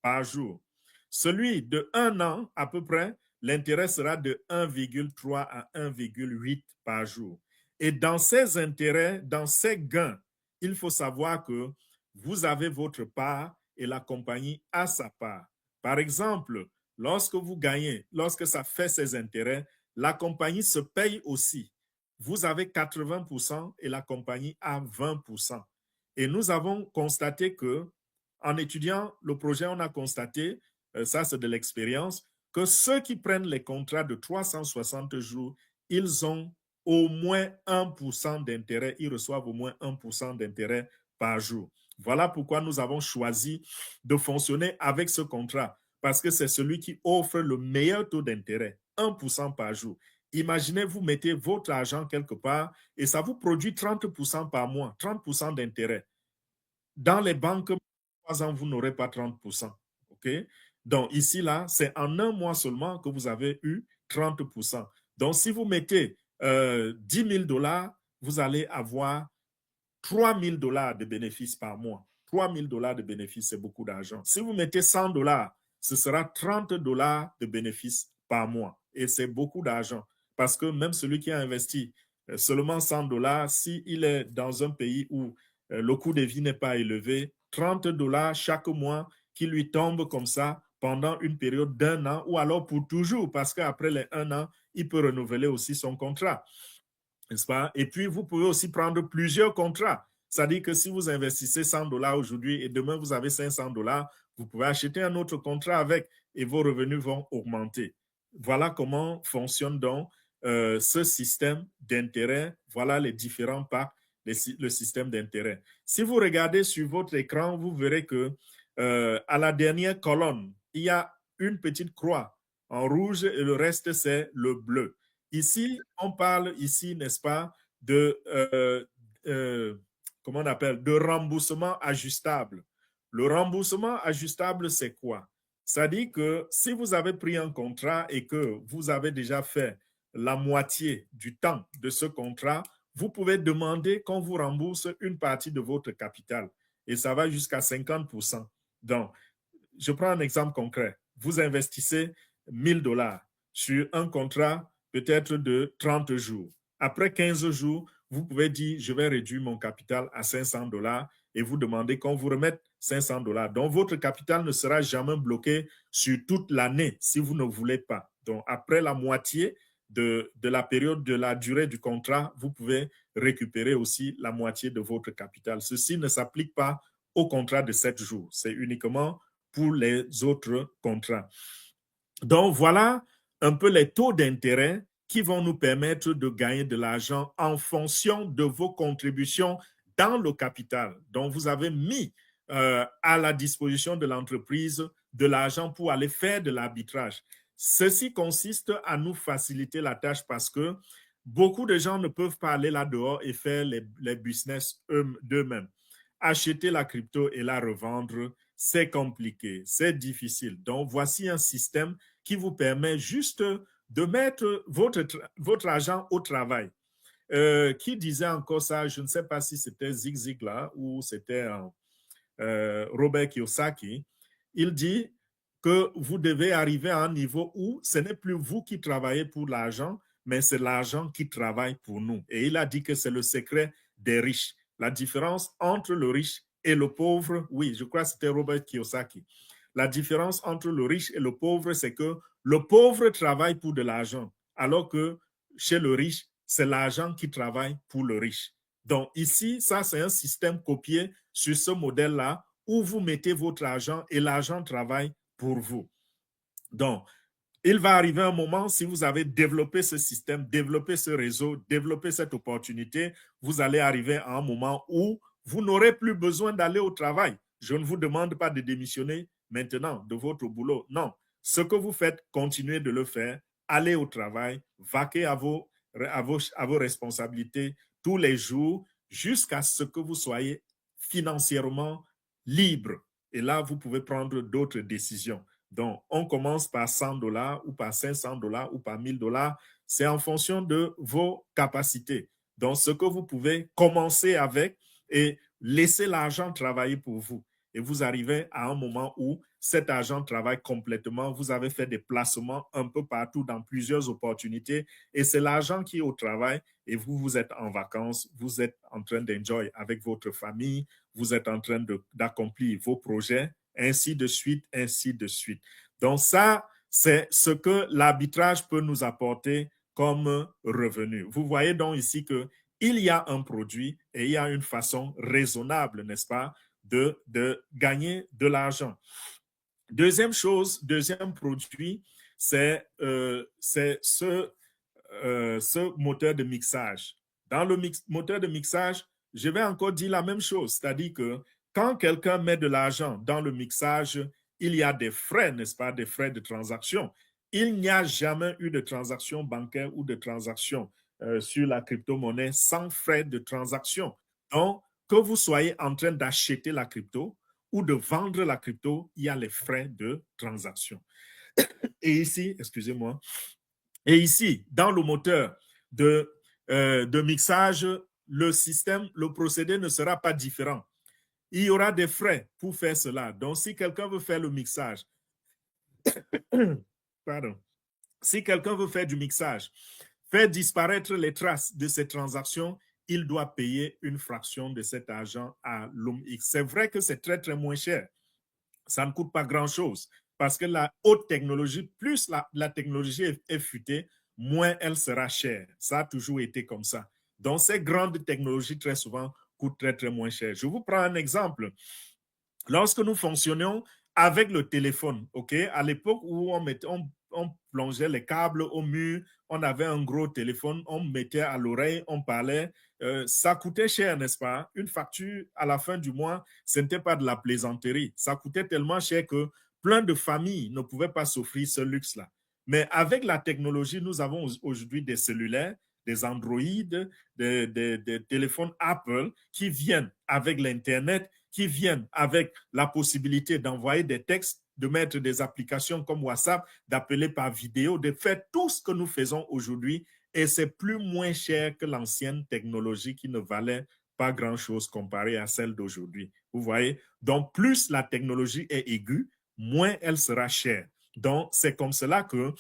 par jour. Celui de 1 an, à peu près, l'intérêt sera de 1,3 à 1,8 par jour. Et dans ces intérêts, dans ces gains, il faut savoir que vous avez votre part et la compagnie a sa part. Par exemple, lorsque vous gagnez, lorsque ça fait ses intérêts, la compagnie se paye aussi. Vous avez 80% et la compagnie a 20%. Et nous avons constaté que, en étudiant le projet, on a constaté, ça c'est de l'expérience, que ceux qui prennent les contrats de 360 jours, ils ont au moins 1% d'intérêt, ils reçoivent au moins 1% d'intérêt par jour. Voilà pourquoi nous avons choisi de fonctionner avec ce contrat, parce que c'est celui qui offre le meilleur taux d'intérêt, 1% par jour. Imaginez, vous mettez votre argent quelque part et ça vous produit 30% par mois, 30% d'intérêt. Dans les banques, 3 ans, vous n'aurez pas 30%. OK? Donc, ici, là, c'est en un mois seulement que vous avez eu 30%. Donc, si vous mettez 10 000 dollars, vous allez avoir 3 000 dollars de bénéfices par mois. 3 000 dollars de bénéfices, c'est beaucoup d'argent. Si vous mettez 100 dollars, ce sera 30 dollars de bénéfices par mois. Et c'est beaucoup d'argent. Parce que même celui qui a investi seulement 100 dollars, s'il est dans un pays où le coût de vie n'est pas élevé, 30 dollars chaque mois qui lui tombent comme ça pendant une période d'un an ou alors pour toujours, parce qu'après les 1 an, il peut renouveler aussi son contrat. N'est-ce pas? Et puis, vous pouvez aussi prendre plusieurs contrats. C'est-à-dire que si vous investissez 100 dollars aujourd'hui et demain vous avez 500 dollars, vous pouvez acheter un autre contrat avec et vos revenus vont augmenter. Voilà comment fonctionne donc ce système d'intérêt. Voilà les différents pas, le système d'intérêt. Si vous regardez sur votre écran, vous verrez que à la dernière colonne, il y a une petite croix en rouge et le reste, c'est le bleu. Ici, on parle ici, n'est-ce pas, de comment on appelle, de remboursement ajustable. Le remboursement ajustable, c'est quoi? Ça dit que si vous avez pris un contrat et que vous avez déjà fait la moitié du temps de ce contrat, vous pouvez demander qu'on vous rembourse une partie de votre capital et ça va jusqu'à 50%. Donc, je prends un exemple concret. Vous investissez 1 000 dollars sur un contrat peut-être de 30 jours. Après 15 jours, vous pouvez dire, je vais réduire mon capital à 500 dollars et vous demandez qu'on vous remette 500 dollars. Donc, votre capital ne sera jamais bloqué sur toute l'année si vous ne voulez pas. Donc, après la moitié de la période de la durée du contrat, vous pouvez récupérer aussi la moitié de votre capital. Ceci ne s'applique pas au contrat de 7 jours. C'est uniquement pour les autres contrats. Donc, voilà un peu les taux d'intérêt qui vont nous permettre de gagner de l'argent en fonction de vos contributions dans le capital. Donc, vous avez mis à la disposition de l'entreprise de l'argent pour aller faire de l'arbitrage. Ceci consiste à nous faciliter la tâche parce que beaucoup de gens ne peuvent pas aller là-dehors et faire les business d'eux-mêmes. Acheter la crypto et la revendre, c'est compliqué, c'est difficile. Donc, voici un système qui vous permet juste de mettre votre argent au travail. Qui disait encore ça? Je ne sais pas si c'était Zig Ziglar ou c'était Robert Kiyosaki. Il dit que vous devez arriver à un niveau où ce n'est plus vous qui travaillez pour l'argent, mais c'est l'argent qui travaille pour nous. Et il a dit que c'est le secret des riches. La différence entre le riche et le pauvre, oui, je crois que c'était Robert Kiyosaki. La différence entre le riche et le pauvre, c'est que le pauvre travaille pour de l'argent, alors que chez le riche, c'est l'argent qui travaille pour le riche. Donc ici, ça, c'est un système copié sur ce modèle-là où vous mettez votre argent et l'argent travaille pour vous. Donc, il va arriver un moment, si vous avez développé ce système, développé ce réseau, développé cette opportunité, vous allez arriver à un moment où vous n'aurez plus besoin d'aller au travail. Je ne vous demande pas de démissionner maintenant de votre boulot. Non, ce que vous faites, continuez de le faire. Allez au travail, vaquez à vos responsabilités tous les jours jusqu'à ce que vous soyez financièrement libre. Et là, vous pouvez prendre d'autres décisions. Donc, on commence par $100 ou par $500 ou par $1000. C'est en fonction de vos capacités. Donc, ce que vous pouvez commencer avec et laisser l'argent travailler pour vous. Et vous arrivez à un moment où cet argent travaille complètement. Vous avez fait des placements un peu partout dans plusieurs opportunités et c'est l'argent qui est au travail et vous êtes en vacances, vous êtes en train d'enjoy avec votre famille, vous êtes en train d'accomplir vos projets, ainsi de suite, ainsi de suite. Donc ça, c'est ce que l'arbitrage peut nous apporter comme revenu. Vous voyez donc ici qu'il y a un produit et il y a une façon raisonnable, n'est-ce pas, de gagner de l'argent. Deuxième chose, deuxième produit, c'est ce moteur de mixage. Dans le moteur de mixage, je vais encore dire la même chose, c'est-à-dire que quand quelqu'un met de l'argent dans le mixage, il y a des frais, n'est-ce pas, des frais de transaction. Il n'y a jamais eu de transaction bancaire ou de transaction sur la crypto-monnaie sans frais de transaction. Donc, que vous soyez en train d'acheter la crypto ou de vendre la crypto, il y a les frais de transaction. Et ici, excusez-moi, et ici, dans le moteur de mixage, le système, le procédé ne sera pas différent. Il y aura des frais pour faire cela. Donc, si quelqu'un veut faire le mixage, pardon, si quelqu'un veut faire du mixage, faire disparaître les traces de ces transactions, il doit payer une fraction de cet argent à LumX. C'est vrai que c'est très, très moins cher. Ça ne coûte pas grand-chose parce que la haute technologie, plus la technologie est futée, moins elle sera chère. Ça a toujours été comme ça. Donc, ces grandes technologies, très souvent, coûtent très, très moins cher. Je vous prends un exemple. Lorsque nous fonctionnions avec le téléphone, OK, à l'époque où on plongeait les câbles au mur, on avait un gros téléphone, on mettait à l'oreille, on parlait, ça coûtait cher, n'est-ce pas? Une facture à la fin du mois, ce n'était pas de la plaisanterie. Ça coûtait tellement cher que plein de familles ne pouvaient pas s'offrir ce luxe-là. Mais avec la technologie, nous avons aujourd'hui des cellulaires, des Android, des téléphones Apple qui viennent avec l'Internet, qui viennent avec la possibilité d'envoyer des textes, de mettre des applications comme WhatsApp, d'appeler par vidéo, de faire tout ce que nous faisons aujourd'hui. Et c'est plus moins cher que l'ancienne technologie qui ne valait pas grand-chose comparée à celle d'aujourd'hui. Vous voyez? Donc, plus la technologie est aiguë, moins elle sera chère. Donc, c'est comme cela que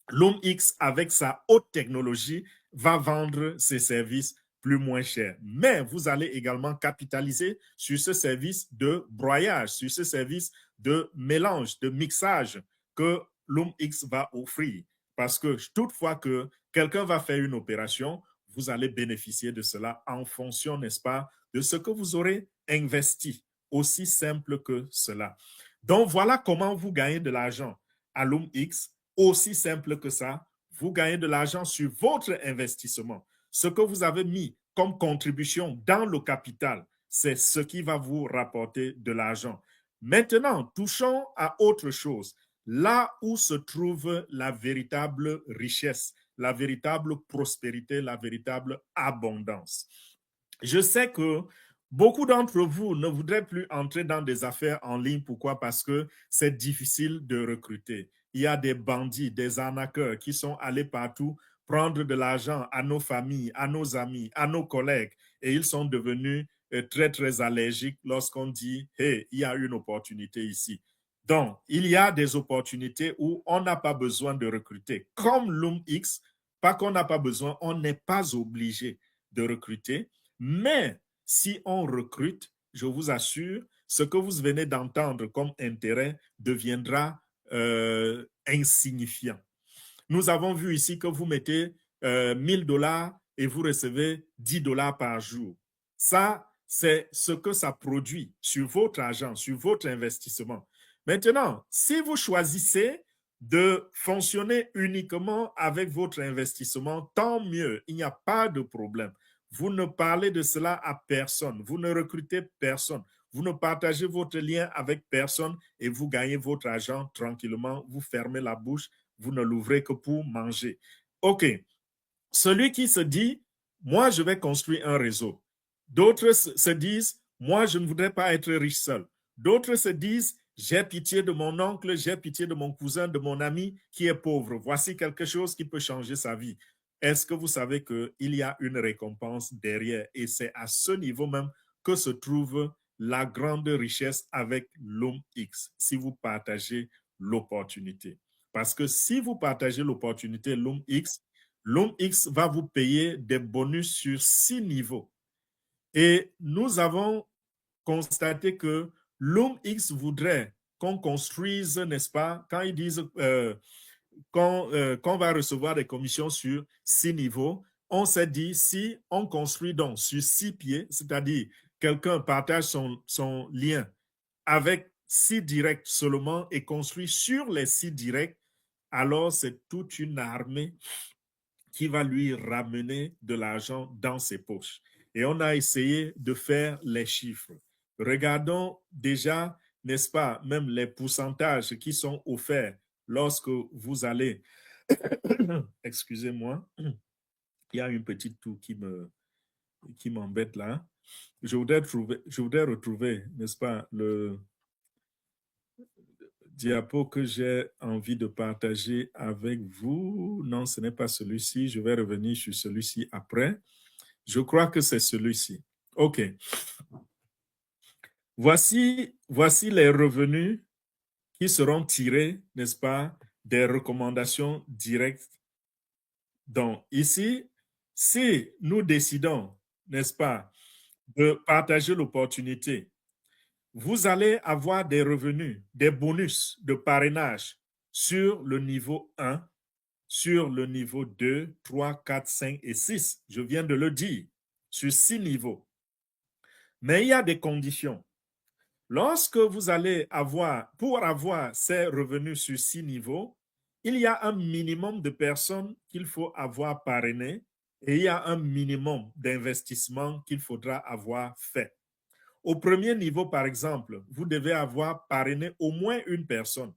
LumX, avec sa haute technologie, va vendre ses services plus moins cher. Mais vous allez également capitaliser sur ce service de broyage, sur ce service de mélange, de mixage que LumX va offrir. Parce que toutefois que quelqu'un va faire une opération, vous allez bénéficier de cela en fonction, n'est-ce pas, de ce que vous aurez investi. Aussi simple que cela. Donc, voilà comment vous gagnez de l'argent à LumX. Aussi simple que ça, vous gagnez de l'argent sur votre investissement. Ce que vous avez mis comme contribution dans le capital, c'est ce qui va vous rapporter de l'argent. Maintenant, touchons à autre chose. Là où se trouve la véritable richesse, la véritable prospérité, la véritable abondance. Je sais que beaucoup d'entre vous ne voudraient plus entrer dans des affaires en ligne. Pourquoi? Parce que c'est difficile de recruter. Il y a des bandits, des arnaqueurs qui sont allés partout prendre de l'argent à nos familles, à nos amis, à nos collègues. Et ils sont devenus très, très allergiques lorsqu'on dit, hey, il y a une opportunité ici. Donc, il y a des opportunités où on n'a pas besoin de recruter. Comme LumX, pas qu'on n'a pas besoin, on n'est pas obligé de recruter. Mais si on recrute, je vous assure, ce que vous venez d'entendre comme intérêt deviendra insignifiant. Nous avons vu ici que vous mettez 1000 dollars et vous recevez 10 dollars par jour. Ça, c'est ce que ça produit sur votre argent, sur votre investissement. Maintenant, si vous choisissez de fonctionner uniquement avec votre investissement, tant mieux, il n'y a pas de problème. Vous ne parlez de cela à personne, vous ne recrutez personne, vous ne partagez votre lien avec personne et vous gagnez votre argent tranquillement, vous fermez la bouche, vous ne l'ouvrez que pour manger. OK. Celui qui se dit, moi, je vais construire un réseau. D'autres se disent, moi, je ne voudrais pas être riche seul. D'autres se disent, j'ai pitié de mon oncle, j'ai pitié de mon cousin, de mon ami qui est pauvre. Voici quelque chose qui peut changer sa vie. Est-ce que vous savez qu'il y a une récompense derrière? Et c'est à ce niveau même que se trouve la grande richesse avec l'homme X, si vous partagez l'opportunité. Parce que si vous partagez l'opportunité, l'homme X va vous payer des bonus sur 6 niveaux. Et nous avons constaté que l'homme X voudrait qu'on construise, n'est-ce pas, quand ils disent qu'on va recevoir des commissions sur 6 niveaux, on s'est dit, si on construit donc sur 6 pieds, c'est-à-dire quelqu'un partage son lien avec 6 directs seulement et construit sur les 6 directs, alors c'est toute une armée qui va lui ramener de l'argent dans ses poches. Et on a essayé de faire les chiffres. Regardons déjà, n'est-ce pas, même les pourcentages qui sont offerts lorsque vous allez, excusez-moi, il y a une petite toux qui m'embête là. Je voudrais retrouver, n'est-ce pas, le diapo que j'ai envie de partager avec vous. Non, ce n'est pas celui-ci. Je vais revenir sur celui-ci après. Je crois que c'est celui-ci. OK. Voici les revenus qui seront tirés, n'est-ce pas, des recommandations directes. Donc, ici, si nous décidons, n'est-ce pas, de partager l'opportunité, vous allez avoir des revenus, des bonus de parrainage sur le niveau 1, sur le niveau 2, 3, 4, 5 et 6. Je viens de le dire, sur 6 niveaux. Mais il y a des conditions. Lorsque vous allez avoir, pour avoir ces revenus sur 6 niveaux, il y a un minimum de personnes qu'il faut avoir parrainées et il y a un minimum d'investissement qu'il faudra avoir fait. Au premier niveau, par exemple, vous devez avoir parrainé au moins une personne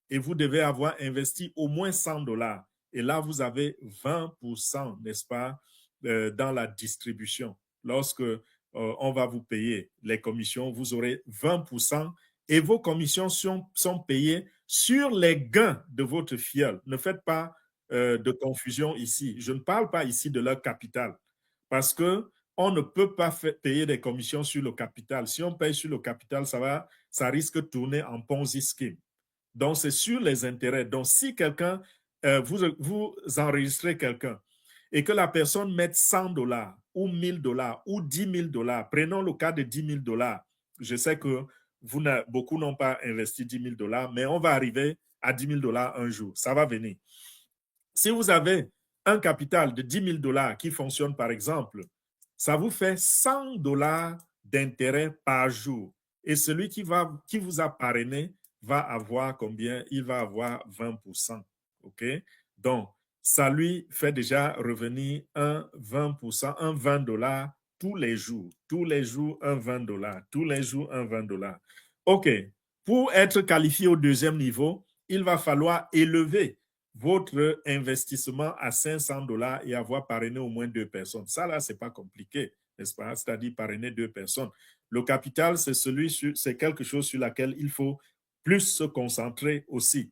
et vous devez avoir investi au moins 100 dollars. Et là, vous avez 20%, n'est-ce pas, dans la distribution. Lorsque on va vous payer les commissions, vous aurez 20% et vos commissions sont payées sur les gains de votre filleul. Ne faites pas de confusion ici. Je ne parle pas ici de leur capital parce que on ne peut pas payer des commissions sur le capital. Si on paye sur le capital, ça risque de tourner en Ponzi scheme. Donc, c'est sur les intérêts. Donc, si quelqu'un, vous enregistrez quelqu'un et que la personne mette 100 dollars ou 1000 dollars ou 10 000 dollars, prenons le cas de 10 000 dollars. Je sais que beaucoup n'ont pas investi 10 000 dollars, mais on va arriver à 10 000 dollars un jour. Ça va venir. Si vous avez un capital de 10 000 dollars qui fonctionne, par exemple, ça vous fait 100 dollars d'intérêt par jour. Et celui qui vous a parrainé va avoir combien? Il va avoir 20%. OK? Donc, ça lui fait déjà revenir un 20%, un 20 dollars tous les jours. Tous les jours, un 20 dollars. Tous les jours, un 20 dollars. OK. Pour être qualifié au deuxième niveau, il va falloir élever votre investissement à 500 dollars et avoir parrainé au moins 2 personnes. Ça, là, ce n'est pas compliqué, n'est-ce pas? C'est-à-dire parrainer 2 personnes. Le capital, c'est quelque chose sur laquelle il faut plus se concentrer aussi.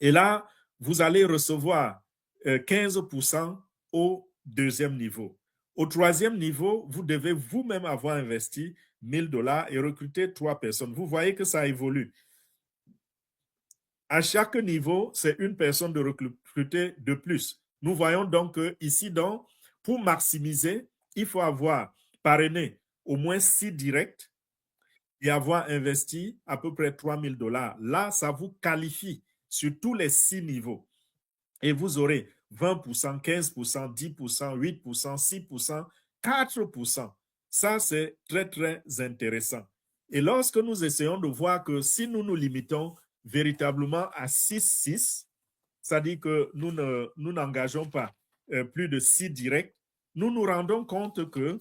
Et là, vous allez recevoir 15% au deuxième niveau. Au troisième niveau, vous devez vous-même avoir investi 1000 dollars et recruter 3 personnes. Vous voyez que ça évolue. À chaque niveau, c'est une personne de recruter de plus. Nous voyons donc que ici, pour maximiser, il faut avoir parrainé au moins 6 directs et avoir investi à peu près $3 000. Là, ça vous qualifie sur tous les 6 niveaux. Et vous aurez 20%, 15%, 10%, 8%, 6%, 4%. Ça, c'est très, très intéressant. Et lorsque nous essayons de voir que si nous nous limitons véritablement à 6, c'est-à-dire que nous n'engageons pas plus de 6 directs, nous nous rendons compte que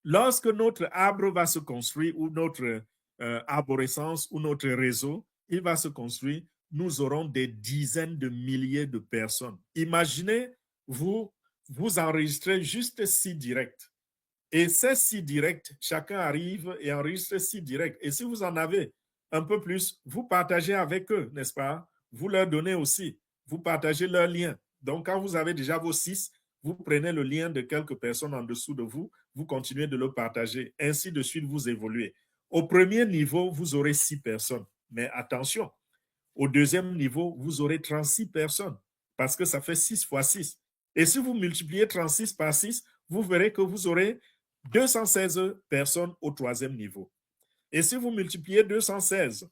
lorsque notre arbre va se construire ou notre arborescence ou notre réseau, il va se construire, nous aurons des dizaines de milliers de personnes. Imaginez, vous enregistrez juste 6 directs. Et ces 6 directs, chacun arrive et enregistre 6 directs. Et si vous en avez un peu plus, vous partagez avec eux, n'est-ce pas? Vous leur donnez aussi. Vous partagez leurs liens. Donc, quand vous avez déjà vos 6, vous prenez le lien de quelques personnes en dessous de vous, vous continuez de le partager. Ainsi de suite, vous évoluez. Au premier niveau, vous aurez 6 personnes. Mais attention, au deuxième niveau, vous aurez 36 personnes parce que ça fait 6 fois 6. Et si vous multipliez 36 par 6, vous verrez que vous aurez 216 personnes au troisième niveau. Et si vous multipliez 216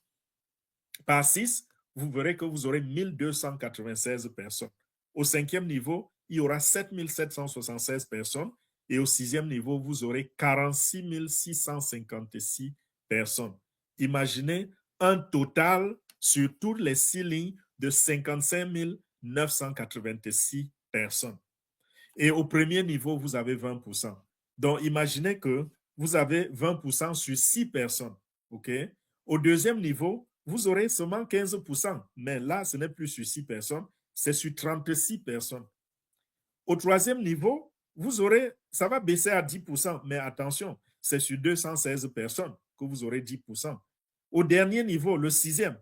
par 6, vous verrez que vous aurez 1296 personnes. Au cinquième niveau, il y aura 7776 personnes. Et au sixième niveau, vous aurez 46 656 personnes. Imaginez un total sur toutes les 6 lignes de 55 986 personnes. Et au premier niveau, vous avez 20%. Donc, imaginez que vous avez 20% sur 6 personnes. OK? Au deuxième niveau, vous aurez seulement 15%. Mais là, ce n'est plus sur 6 personnes, c'est sur 36 personnes. Au troisième niveau, vous aurez, ça va baisser à 10%. Mais attention, c'est sur 216 personnes que vous aurez 10%. Au dernier niveau, le sixième,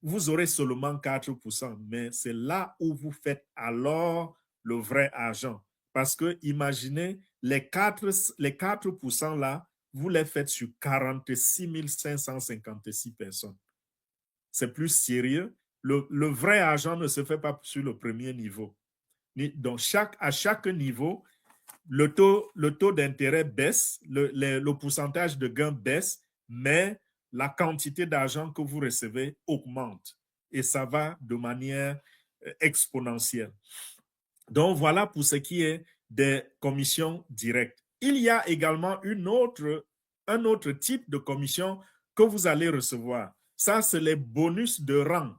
vous aurez seulement 4%. Mais c'est là où vous faites alors le vrai argent. Parce que imaginez, les 4% là, vous les faites sur 46 556 personnes. C'est plus sérieux. Le vrai argent ne se fait pas sur le premier niveau. Donc, à chaque niveau, le taux d'intérêt baisse, le pourcentage de gain baisse, mais la quantité d'argent que vous recevez augmente. Et ça va de manière exponentielle. Donc, voilà pour ce qui est des commissions directes. Il y a également un autre type de commission que vous allez recevoir. Ça, c'est les bonus de rang.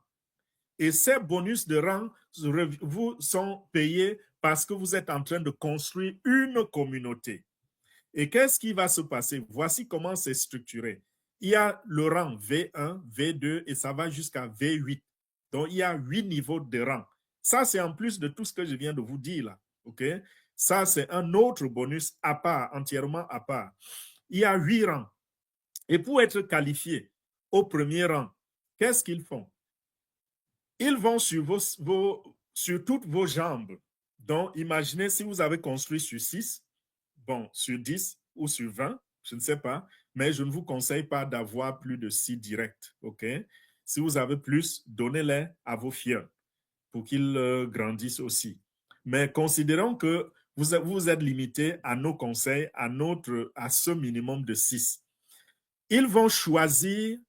Et ces bonus de rang vous sont payés parce que vous êtes en train de construire une communauté. Et qu'est-ce qui va se passer? Voici comment c'est structuré. Il y a le rang V1, V2 et ça va jusqu'à V8. Donc, il y a 8 niveaux de rang. Ça, c'est en plus de tout ce que je viens de vous dire là. OK? Ça, c'est un autre bonus à part, entièrement à part. Il y a 8 rangs. Et pour être qualifié au premier rang, qu'est-ce qu'ils font? Ils vont sur toutes vos jambes. Donc, imaginez si vous avez construit sur 6, bon, sur 10 ou sur 20, je ne sais pas, mais je ne vous conseille pas d'avoir plus de 6 directs, OK? Si vous avez plus, donnez-les à vos filles pour qu'ils grandissent aussi. Mais considérons que vous êtes limité à nos conseils, à ce minimum de 6. Ils vont choisir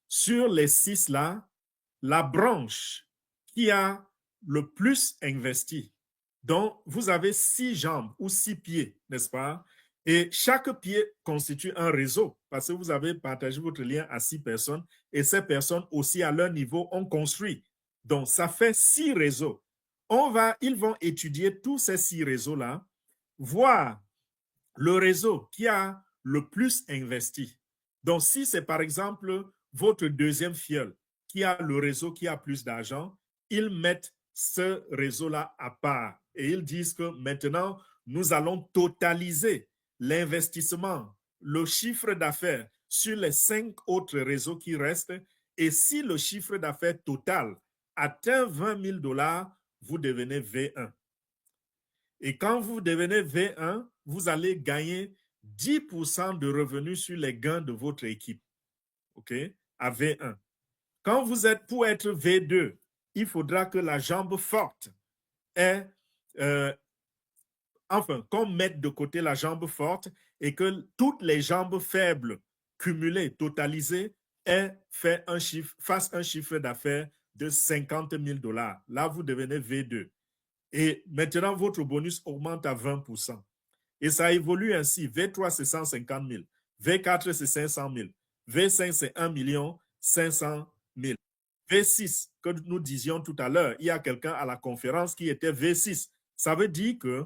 sur les 6 là, la branche qui a le plus investi. Donc, vous avez 6 jambes ou 6 pieds, n'est-ce pas? Et chaque pied constitue un réseau parce que vous avez partagé votre lien à 6 personnes et ces personnes aussi à leur niveau ont construit. Donc, ça fait 6 réseaux. Ils vont étudier tous ces 6 réseaux-là, voir le réseau qui a le plus investi. Donc, si c'est par exemple votre deuxième fiole qui a le réseau qui a plus d'argent, ils mettent ce réseau-là à part et ils disent que maintenant, nous allons totaliser l'investissement, le chiffre d'affaires sur les 5 autres réseaux qui restent. Et si le chiffre d'affaires total atteint $20 000, vous devenez V1. Et quand vous devenez V1, vous allez gagner 10% de revenus sur les gains de votre équipe. OK? À V1. Quand vous êtes pour être V2, il faudra que la jambe forte qu'on mette de côté la jambe forte et que toutes les jambes faibles cumulées, totalisées, fassent un chiffre d'affaires de 50 000 $. Là, vous devenez V2. Et maintenant, votre bonus augmente à 20%. Et ça évolue ainsi. V3, c'est 150 000. V4, c'est 500 000. V5, c'est 1 500 000. V6, que nous disions tout à l'heure, il y a quelqu'un à la conférence qui était V6. Ça veut dire que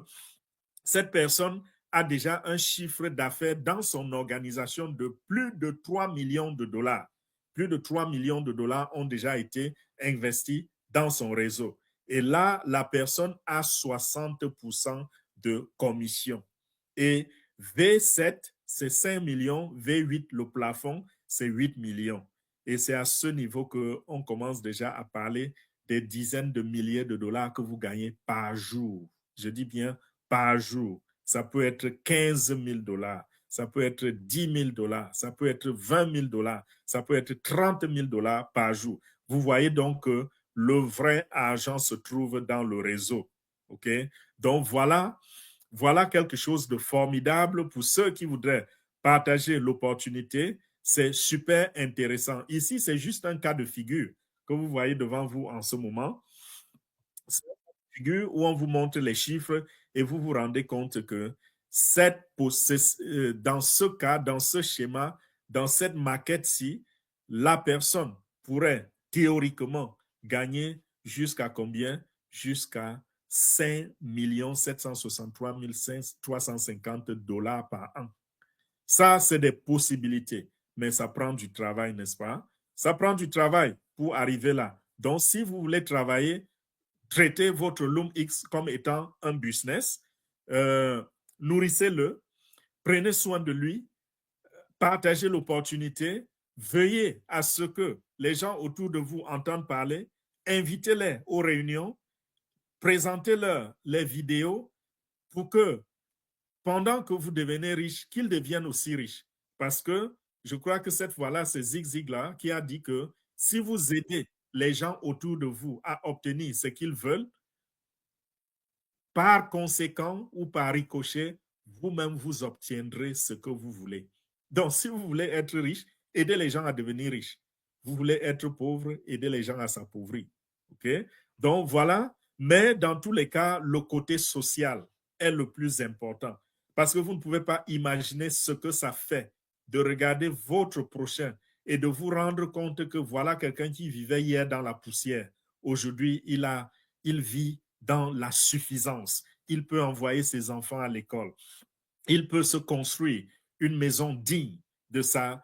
cette personne a déjà un chiffre d'affaires dans son organisation de plus de 3 millions de dollars. Plus de 3 millions de dollars ont déjà été investis dans son réseau. Et là, la personne a 60% de commission. Et V7, c'est 5 millions. V8, le plafond, c'est 8 millions. Et c'est à ce niveau qu'on commence déjà à parler des dizaines de milliers de dollars que vous gagnez par jour. Je dis bien par jour. Ça peut être 15 000 $, ça peut être 10 000 $, ça peut être 20 000 $, ça peut être 30 000 $ par jour. Vous voyez donc que le vrai argent se trouve dans le réseau. OK? Donc voilà quelque chose de formidable pour ceux qui voudraient partager l'opportunité. C'est super intéressant. Ici, c'est juste un cas de figure que vous voyez devant vous en ce moment. C'est un cas de figure où on vous montre les chiffres et vous vous rendez compte que dans ce cas, dans ce schéma, dans cette maquette-ci, la personne pourrait théoriquement gagner jusqu'à combien? Jusqu'à 5 763 350 $ par an. Ça, c'est des possibilités, mais ça prend du travail, n'est-ce pas? Ça prend du travail pour arriver là. Donc, si vous voulez travailler, traitez votre LoomX comme étant un business, nourrissez-le, prenez soin de lui, partagez l'opportunité, veillez à ce que les gens autour de vous entendent parler, invitez-les aux réunions, présentez-leur les vidéos pour que pendant que vous devenez riche, qu'ils deviennent aussi riches. Parce que je crois que cette fois-là, c'est Zig Ziglar qui a dit que si vous aidez les gens autour de vous à obtenir ce qu'ils veulent, par conséquent ou par ricochet, vous-même vous obtiendrez ce que vous voulez. Donc, si vous voulez être riche, aidez les gens à devenir riches. Vous voulez être pauvre, aidez les gens à s'appauvrir. OK? Donc, voilà. Mais dans tous les cas, le côté social est le plus important. Parce que vous ne pouvez pas imaginer ce que ça fait de regarder votre prochain et de vous rendre compte que voilà quelqu'un qui vivait hier dans la poussière. Aujourd'hui, il vit dans la suffisance. Il peut envoyer ses enfants à l'école. Il peut se construire une maison digne de sa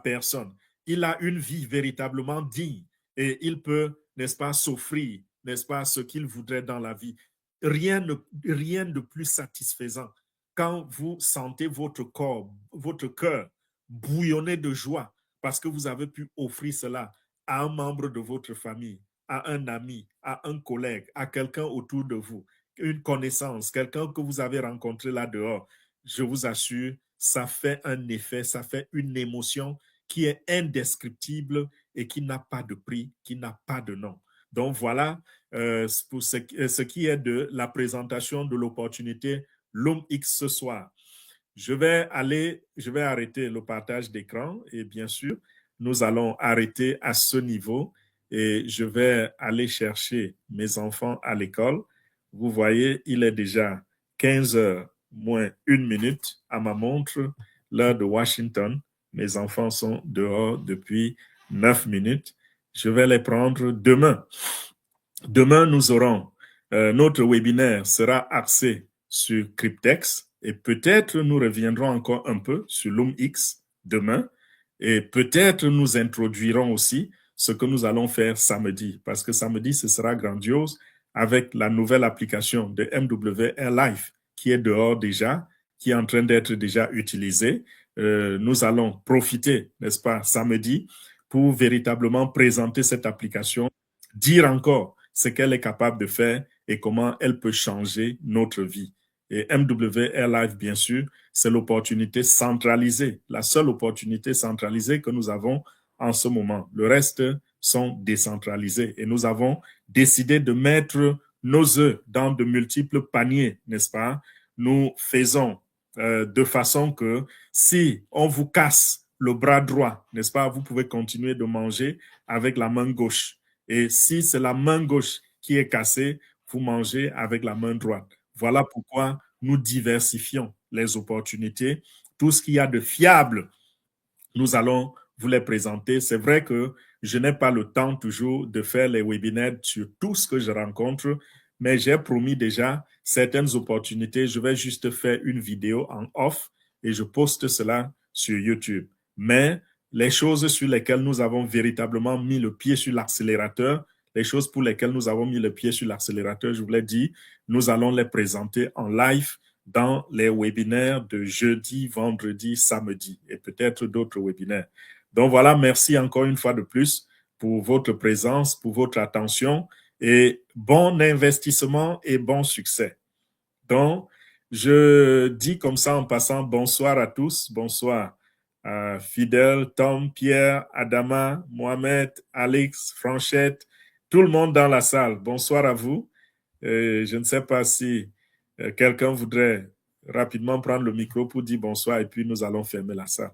personne. Il a une vie véritablement digne et il peut, n'est-ce pas, s'offrir, n'est-ce pas, ce qu'il voudrait dans la vie. Rien de plus satisfaisant quand vous sentez votre corps, votre cœur bouillonner de joie parce que vous avez pu offrir cela à un membre de votre famille, à un ami, à un collègue, à quelqu'un autour de vous, une connaissance, quelqu'un que vous avez rencontré là dehors. Je vous assure, ça fait un effet, ça fait une émotion qui est indescriptible et qui n'a pas de prix, qui n'a pas de nom. Donc voilà pour ce qui est de la présentation de l'opportunité LoomX ce soir. Je vais arrêter le partage d'écran et bien sûr, nous allons arrêter à ce niveau et je vais aller chercher mes enfants à l'école. Vous voyez, il est déjà 15 heures moins 1 minute à ma montre, l'heure de Washington. Mes enfants sont dehors depuis 9 minutes. Je vais les prendre demain. Demain, nous aurons notre webinaire sera axé sur Cryptex et peut-être nous reviendrons encore un peu sur LoomX demain et peut-être nous introduirons aussi ce que nous allons faire samedi parce que samedi, ce sera grandiose avec la nouvelle application de MWR Live qui est dehors déjà, qui est en train d'être déjà utilisée. Nous allons profiter, n'est-ce pas, samedi pour véritablement présenter cette application, dire encore ce qu'elle est capable de faire et comment elle peut changer notre vie. Et MWR Live, bien sûr, c'est l'opportunité centralisée, la seule opportunité centralisée que nous avons en ce moment. Le reste sont décentralisés et nous avons décidé de mettre nos œufs dans de multiples paniers, n'est-ce pas? Nous faisons de façon que si on vous casse le bras droit, n'est-ce pas, vous pouvez continuer de manger avec la main gauche. Et si c'est la main gauche qui est cassée, vous mangez avec la main droite. Voilà pourquoi nous diversifions les opportunités. Tout ce qu'il y a de fiable, nous allons vous les présenter. C'est vrai que je n'ai pas le temps toujours de faire les webinaires sur tout ce que je rencontre, mais j'ai promis déjà certaines opportunités. Je vais juste faire une vidéo en off et je poste cela sur YouTube. Mais les choses sur lesquelles nous avons véritablement mis le pied sur l'accélérateur, les choses pour lesquelles nous avons mis le pied sur l'accélérateur, je vous l'ai dit, nous allons les présenter en live dans les webinaires de jeudi, vendredi, samedi et peut-être d'autres webinaires. Donc voilà, merci encore une fois de plus pour votre présence, pour votre attention et bon investissement et bon succès. Donc, je dis comme ça en passant bonsoir à tous, bonsoir à Fidèle, Tom, Pierre, Adama, Mohamed, Alex, Franchette, tout le monde dans la salle. Bonsoir à vous. Je ne sais pas si quelqu'un voudrait rapidement prendre le micro pour dire bonsoir et puis nous allons fermer la salle.